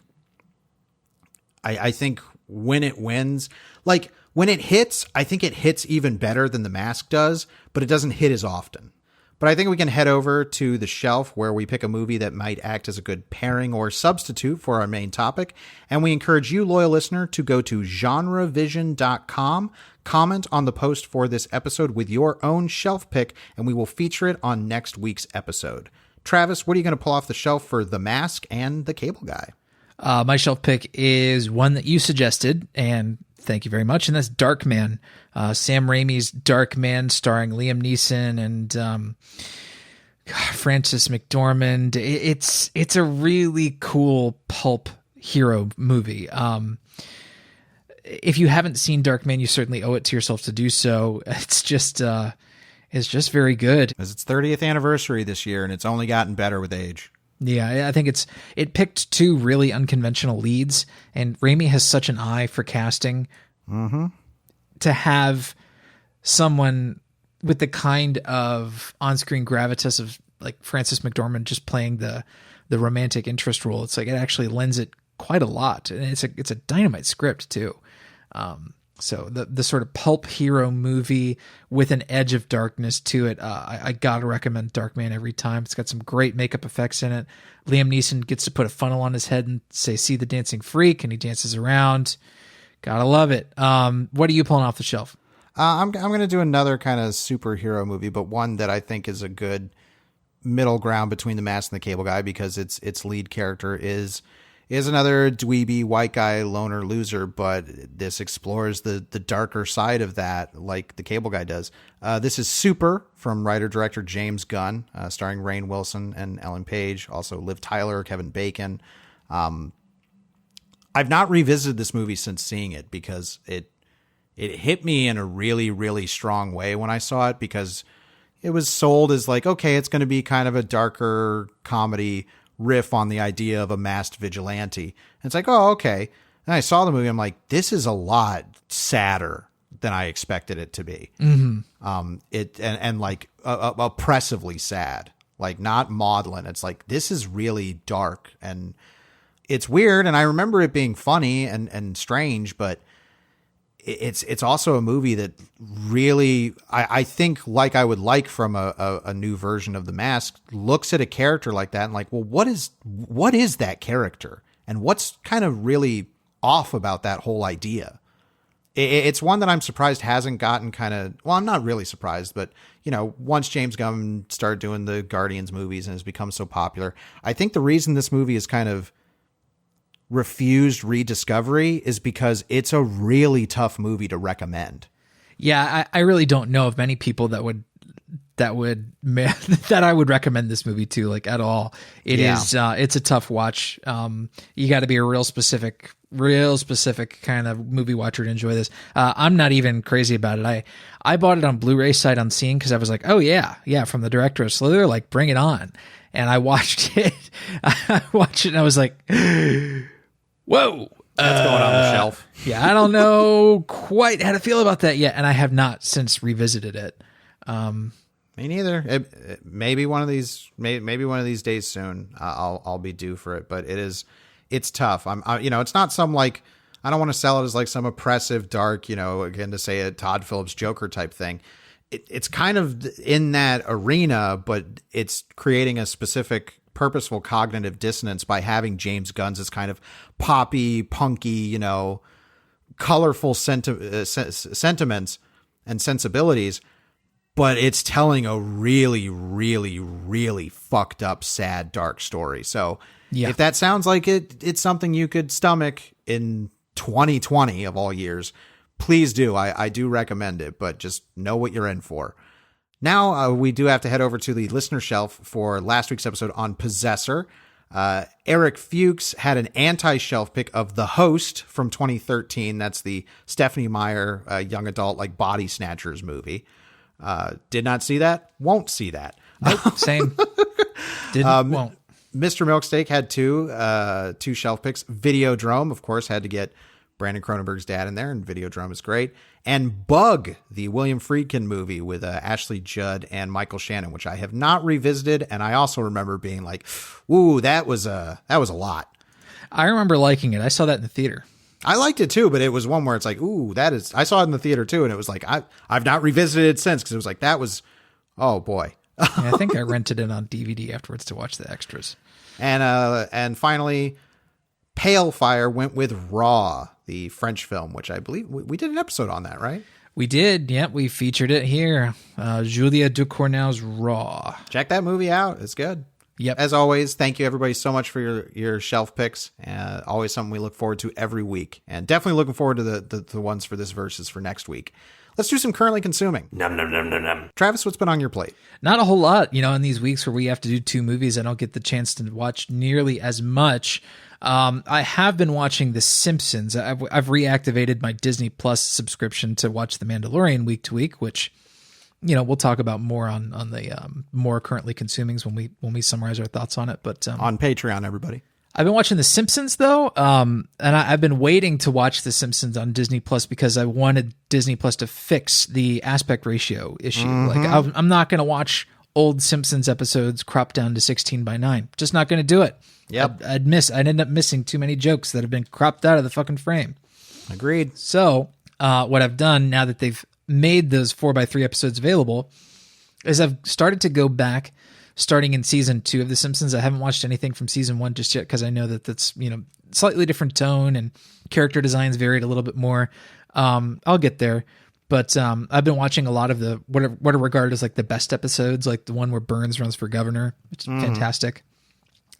when it wins, like when it hits, I think it hits even better than The Mask does, but it doesn't hit as often. But I think we can head over to the shelf where we pick a movie that might act as a good pairing or substitute for our main topic. And we encourage you, loyal listener, to go to GenreVision.com, comment on the post for this episode with your own shelf pick, and we will feature it on next week's episode. Travis, what are you going to pull off the shelf for The Mask and The Cable Guy? My shelf pick is one that you suggested, and thank you very much, and that's Darkman. Sam Raimi's Darkman, starring Liam Neeson and Frances McDormand. It's a really cool pulp hero movie. If you haven't seen Darkman, you certainly owe it to yourself to do so. It's just very good. It's its 30th anniversary this year, and it's only gotten better with age. Yeah, I think it picked two really unconventional leads, and Raimi has such an eye for casting. Mm-hmm. To have someone with the kind of on-screen gravitas of like Frances McDormand just playing the romantic interest role, it's like it actually lends it quite a lot, and it's a dynamite script too. So the sort of pulp hero movie with an edge of darkness to it. I gotta recommend Darkman every time. It's got some great makeup effects in it. Liam Neeson gets to put a funnel on his head and say, "See the dancing freak," and he dances around. Gotta love it. What are you pulling off the shelf? I'm going to do another kind of superhero movie, but one that I think is a good middle ground between The Mask and The Cable Guy, because its lead character is another dweeby white guy loner loser, but this explores the darker side of that, like The Cable Guy does. This is Super from writer-director James Gunn, starring Rainn Wilson and Ellen Page, also Liv Tyler, Kevin Bacon. I've not revisited this movie since seeing it, because it hit me in a really, really strong way when I saw it, because it was sold as like, okay, it's going to be kind of a darker comedy riff on the idea of a masked vigilante. And it's like, oh, okay. And I saw the movie. I'm like, this is a lot sadder than I expected it to be. Mm-hmm. And like oppressively sad, like not maudlin. It's like, this is really dark and it's weird. And I remember it being funny and strange, but it's also a movie that really, I think, like I would like from a new version of The Mask, looks at a character like that and like, well, what is that character? And what's kind of really off about that whole idea. It's one that I'm surprised hasn't gotten kind of, well, I'm not really surprised, but, you know, once James Gunn started doing the Guardians movies and has become so popular, I think the reason this movie is kind of refused rediscovery is because it's a really tough movie to recommend. Yeah, I really don't know of many people that I would recommend this movie to, like, at all. It's a tough watch. You got to be a real specific kind of movie watcher to enjoy this. I'm not even crazy about it. I bought it on Blu-ray sight unseen because I was like, oh yeah, from the director of Slither, like, bring it on. And I watched it. And I was like, whoa. That's going on the shelf. Yeah, I don't know quite how to feel about that yet, and I have not since revisited it. Me neither. Maybe one of these days soon. I'll be due for it, but it's tough. It's not some, like, I don't want to sell it as like some oppressive, dark, again, to say a Todd Phillips Joker type thing. It's kind of in that arena, but it's creating a specific purposeful cognitive dissonance by having James Gunn's as kind of poppy, punky, colorful sentiments and sensibilities, but it's telling a really, really, really fucked up, sad, dark story. So if that sounds like it's something you could stomach in 2020 of all years, please do. I do recommend it, but just know what you're in for. Now we do have to head over to the listener shelf for last week's episode on Possessor. Eric Fuchs had an anti-shelf pick of The Host from 2013. That's the Stephenie Meyer young adult, like, body snatchers movie. Did not see that. Won't see that. Nope, same. Won't. Mr. Milksteak had two shelf picks. Videodrome, of course, had to get Brandon Cronenberg's dad in there, and Videodrome is great. And Bug, the William Friedkin movie with Ashley Judd and Michael Shannon, which I have not revisited, and I also remember being like, "Ooh, that was a lot." I remember liking it. I saw that in the theater. I liked it too, but it was one where it's like, "Ooh, that is." I saw it in the theater too, and it was like I've not revisited it since because it was like that was, oh boy. Yeah, I think I rented it on DVD afterwards to watch the extras. And finally, Pale Fire went with Raw, the French film, which I believe we did an episode on that, right? We did. Yep, we featured it here. Julia Ducournau's Raw. Check that movie out. It's good. Yep. As always, thank you everybody so much for your shelf picks. Always something we look forward to every week. And definitely looking forward to the ones for this versus for next week. Let's do some currently consuming. Nom nom nom nom nom. Travis, what's been on your plate? Not a whole lot. In these weeks where we have to do 2 movies, I don't get the chance to watch nearly as much. I have been watching The Simpsons. I've reactivated my Disney Plus subscription to watch The Mandalorian week to week, which, we'll talk about more on the more currently consumings when we summarize our thoughts on it. But on Patreon, everybody. I've been watching The Simpsons though, and I've been waiting to watch The Simpsons on Disney Plus because I wanted Disney Plus to fix the aspect ratio issue. Mm-hmm. Like I'm not going to watch old Simpsons episodes cropped down to 16:9. Just not going to do it. Yep. I'd end up missing too many jokes that have been cropped out of the fucking frame. Agreed. So what I've done now that they've made those 4x3 episodes available is I've started to go back starting in season 2 of The Simpsons. I haven't watched anything from season 1 just yet because I know that that's, slightly different tone and character designs varied a little bit more. I'll get there. But I've been watching a lot of the what are regarded as like the best episodes, like the one where Burns runs for governor, which is fantastic.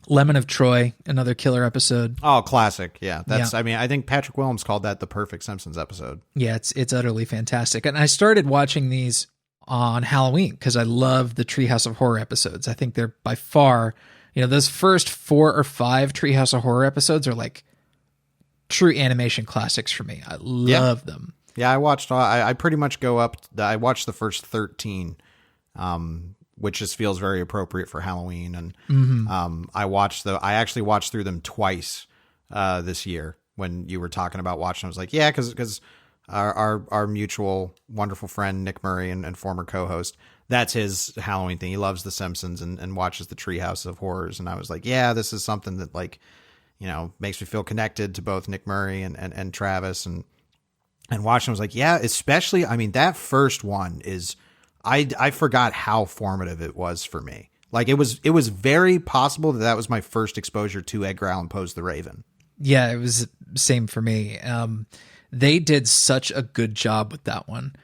Lemon of Troy, another killer episode. Oh, classic. Yeah. I think Patrick Williams called that the perfect Simpsons episode. Yeah, it's utterly fantastic. And I started watching these on Halloween because I love the Treehouse of Horror episodes. I think they're by far, those first 4 or 5 Treehouse of Horror episodes are like true animation classics for me. I love them. Yeah, I watched. I pretty much go up. I watched the first 13, which just feels very appropriate for Halloween. And I actually watched through them twice this year. When you were talking about watching, I was like, yeah, because our mutual wonderful friend Nick Murray and former co-host, that's his Halloween thing. He loves The Simpsons and watches the Treehouse of Horrors. And I was like, yeah, this is something that makes me feel connected to both Nick Murray and Travis and watching. I was like, yeah, especially, that first one is, I forgot how formative it was for me. Like it was very possible that was my first exposure to Edgar Allan Poe's The Raven. Yeah, it was same for me. They did such a good job with that one.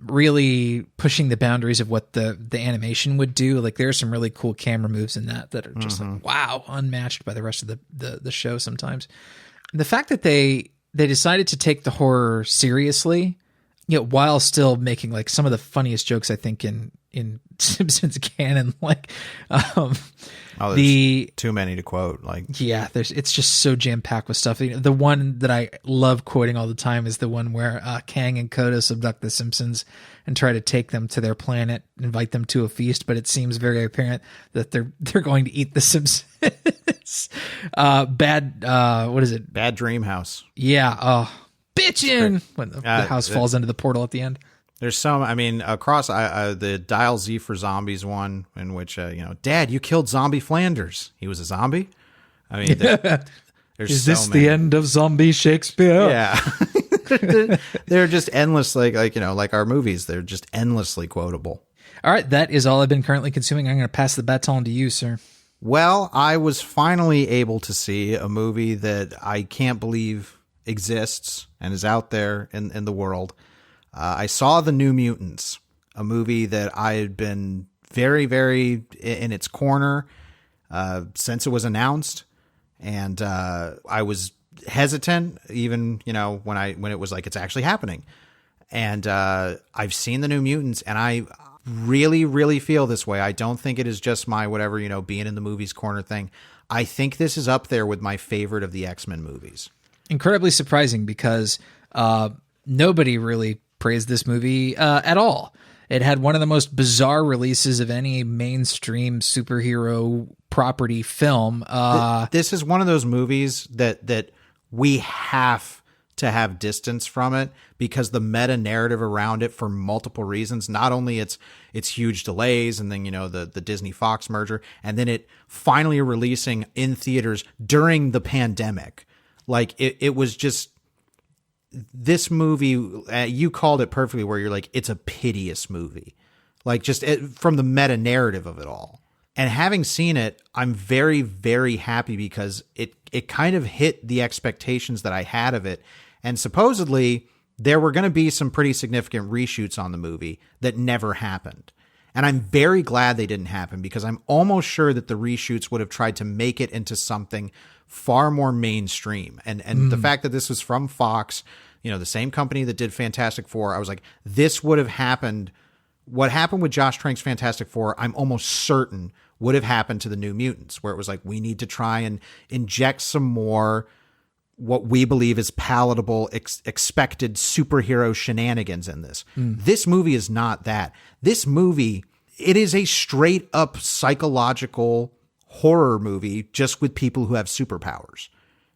Really pushing the boundaries of what the animation would do. Like there's some really cool camera moves in that are just like, wow, unmatched by the rest of the show sometimes. And the fact that they decided to take the horror seriously, while still making like some of the funniest jokes I think in Simpsons canon, like there's too many to quote. Like, yeah, it's just so jam packed with stuff. The one that I love quoting all the time is the one where Kang and Kodos abduct the Simpsons and try to take them to their planet, invite them to a feast, but it seems very apparent that they're going to eat the Simpsons. What is it? Bad Dream House. Yeah. Oh, bitchin' when the house falls into the portal at the end. There's some, across the Dial Z for Zombies one, in which, Dad, you killed Zombie Flanders. He was a zombie? There's Is this the end of zombie Shakespeare? Yeah. They're just endless, like our movies. They're just endlessly quotable. All right, that is all I've been currently consuming. I'm going to pass the baton to you, sir. Well, I was finally able to see a movie that I can't believe exists and is out there in the world. I saw The New Mutants, a movie that I had been very, very in its corner since it was announced. And I was hesitant even, when it was like, it's actually happening. And I've seen The New Mutants, and I really, really feel this way. I don't think it is just my whatever, being in the movies corner thing. I think this is up there with my favorite of the X-Men movies. Incredibly surprising because nobody really praised this movie at all. It had one of the most bizarre releases of any mainstream superhero property film. This is one of those movies that we have to have distance from it because the meta narrative around it, for multiple reasons, not only its huge delays and then, the Disney Fox merger, and then it finally releasing in theaters during the pandemic. Like it was just, this movie, you called it perfectly, where you're like, it's a piteous movie, like just from the meta narrative of it all. And having seen it, I'm very, very happy because it kind of hit the expectations that I had of it. And supposedly there were going to be some pretty significant reshoots on the movie that never happened. And I'm very glad they didn't happen because I'm almost sure that the reshoots would have tried to make it into something far more mainstream. And the fact that this was from Fox, the same company that did Fantastic Four, I was like, this would have happened. What happened with Josh Trank's Fantastic Four, I'm almost certain would have happened to the New Mutants, where it was like, we need to try and inject some more what we believe is palatable, expected superhero shenanigans in this. This movie is not that. This movie, it is a straight up psychological horror movie just with people who have superpowers.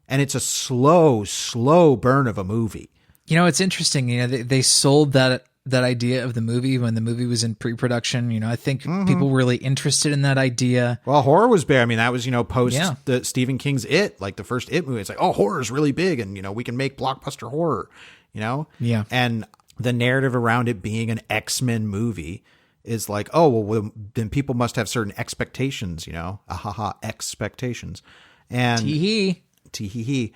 And it's a slow burn of a movie. It's interesting. They sold that idea of the movie when the movie was in pre-production. I think people were really interested in that idea. Well, horror was big. That was, post the Stephen King's It, like the first It movie. It's like, oh, horror is really big, and, we can make blockbuster horror, Yeah. And the narrative around it being an X-Men movie is like, oh, well, then people must have certain expectations, expectations. And tee-hee.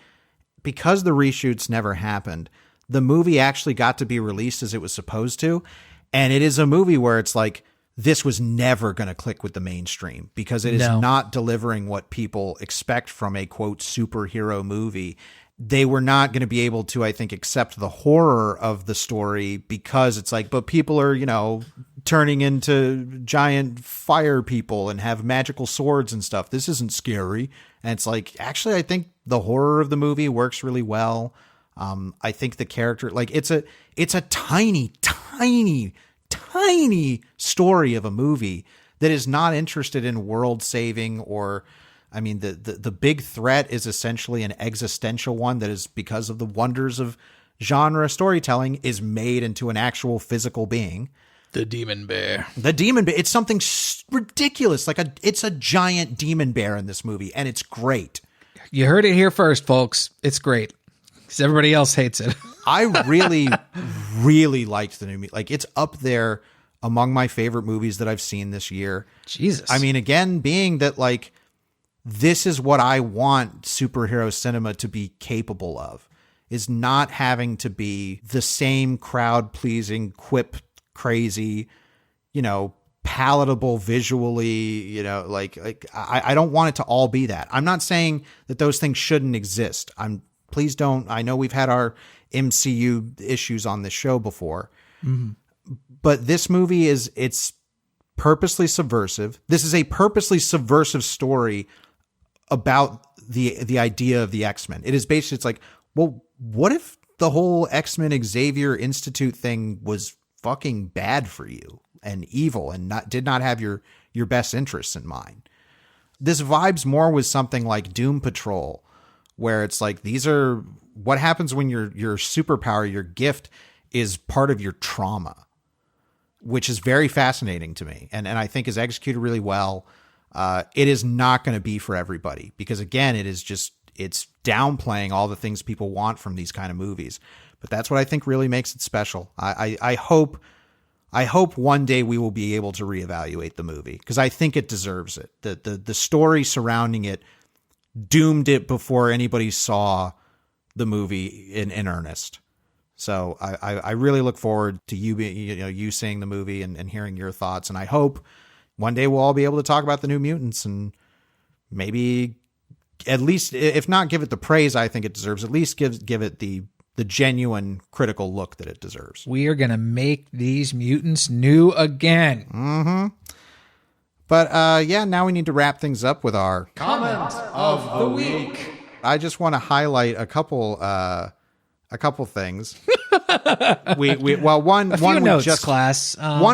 Because the reshoots never happened, the movie actually got to be released as it was supposed to. And it is a movie where it's like, this was never going to click with the mainstream because it is not delivering what people expect from a quote superhero movie. They were not going to be able to, I think, accept the horror of the story because it's like, but people are, turning into giant fire people and have magical swords and stuff. This isn't scary. And it's like, actually, I think the horror of the movie works really well. I think the character, like it's a tiny story of a movie that is not interested in world saving or, the big threat is essentially an existential one that is, because of the wonders of genre storytelling, is made into an actual physical being. The demon bear. It's something ridiculous. It's a giant demon bear in this movie, and it's great. You heard it here first, folks. It's great. Because everybody else hates it. I really, really liked the new movie. Like, it's up there among my favorite movies that I've seen this year. Jesus. Again, being that, like, this is what I want superhero cinema to be capable of, is not having to be the same crowd pleasing, quip crazy, palatable visually, I don't want it to all be that. I'm not saying that those things shouldn't exist. Please don't. I know we've had our MCU issues on this show before, but this movie it's purposely subversive. This is a purposely subversive story about the idea of the X-Men. It is basically, it's like, well, what if the whole X-Men Xavier Institute thing was fucking bad for you and evil and did not have your best interests in mind? This vibes more with something like Doom Patrol, where it's like, these are what happens when your superpower, your gift, is part of your trauma, which is very fascinating to me. And I think is executed really well. It is not going to be for everybody because, again, it's downplaying all the things people want from these kind of movies. But that's what I think really makes it special. I hope one day we will be able to reevaluate the movie because I think it deserves it. The story surrounding it doomed it before anybody saw the movie in earnest. So I really look forward to you seeing the movie and hearing your thoughts. And I hope one day we'll all be able to talk about the New Mutants and maybe at least, if not give it the praise I think it deserves, at least give it the genuine critical look that it deserves. We are going to make these mutants new again. Mm-hmm. But now we need to wrap things up with our Comment of the Week. I just want to highlight a couple things. One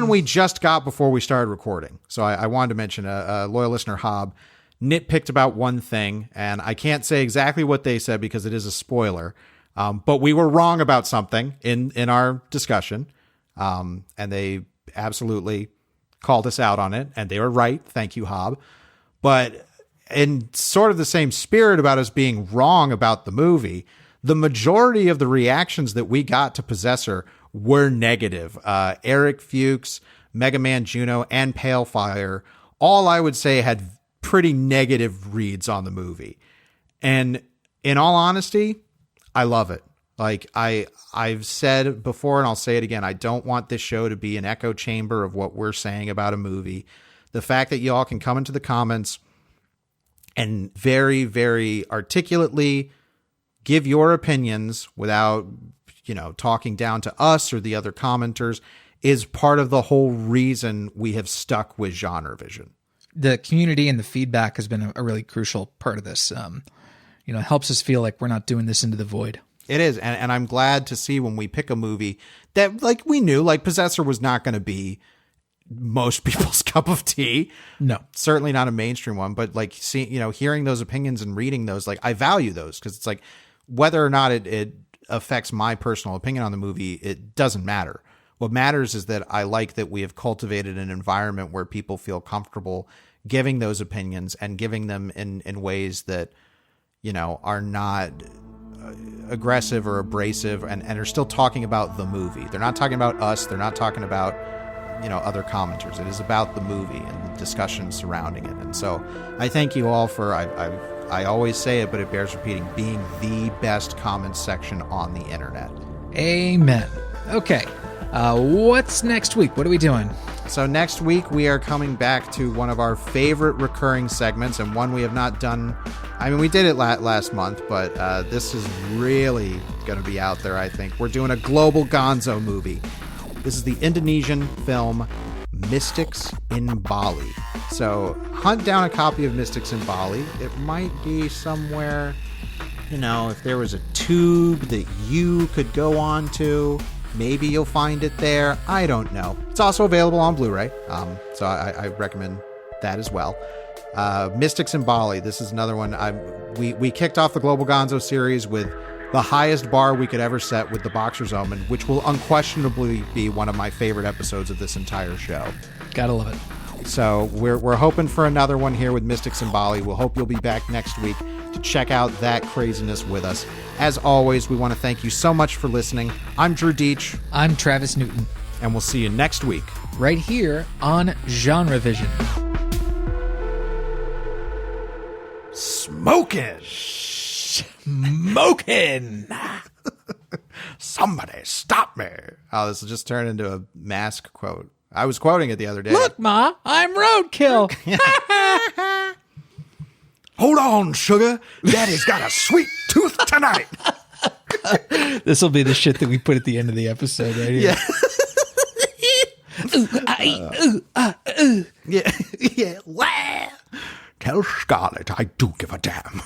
we just got before we started recording. So I wanted to mention a loyal listener, Hob, nitpicked about one thing, and I can't say exactly what they said because it is a spoiler. But we were wrong about something in our discussion. And they absolutely called us out on it, and they were right. Thank you, Hob. But in sort of the same spirit about us being wrong about the movie, the majority of the reactions that we got to Possessor were negative. Eric Fuchs, Mega Man Juno, and Palefire, all I would say had pretty negative reads on the movie. And in all honesty, I love it. Like I've said before, and I'll say it again, I don't want this show to be an echo chamber of what we're saying about a movie. The fact that y'all can come into the comments and very, very articulately give your opinions without, talking down to us or the other commenters is part of the whole reason we have stuck with GenreVision. The community and the feedback has been a really crucial part of this. Helps us feel like we're not doing this into the void. It is. And I'm glad to see when we pick a movie that, like, we knew, like, Possessor was not going to be most people's cup of tea. No, certainly not a mainstream one, but like hearing those opinions and reading those, like I value those because it's like whether or not it affects my personal opinion on the movie, it doesn't matter. What matters is that I like that we have cultivated an environment where people feel comfortable giving those opinions and giving them in ways that, are not aggressive or abrasive and are still talking about the movie. They're not talking about us. They're not talking about other commenters. It is about the movie and the discussion surrounding it. And so I thank you all for, I always say it, but it bears repeating, being the best comment section on the internet. Amen. Okay. What's next week? What are we doing? So next week we are coming back to one of our favorite recurring segments and one we have not done. I mean, we did it last month, but this is really going to be out there, I think. We're doing a global gonzo movie. This is the Indonesian film Mystics in Bali. So hunt down a copy of Mystics in Bali. It might be somewhere, if there was a tube that you could go on to, maybe you'll find it there. I don't know. It's also available on Blu-ray. So I recommend that as well. Mystics in Bali. This is another one. We kicked off the Global Gonzo series with the highest bar we could ever set with The Boxer's Omen, which will unquestionably be one of my favorite episodes of this entire show. Gotta love it. So we're hoping for another one here with Mystics in Bali. We'll hope you'll be back next week to check out that craziness with us. As always, we want to thank you so much for listening. I'm Drew Deitch. I'm Travis Newton. And we'll see you next week. Right here on GenreVision. smoking. Smoking. Somebody stop me. Oh, this will just turn into a Mask quote. I was quoting it the other day. Look, Ma, I'm roadkill. Hold on, sugar. Daddy's got a sweet tooth tonight. This will be the shit that we put at the end of the episode, right here. Yeah. Yeah. Wow. Tell Scarlett I do give a damn.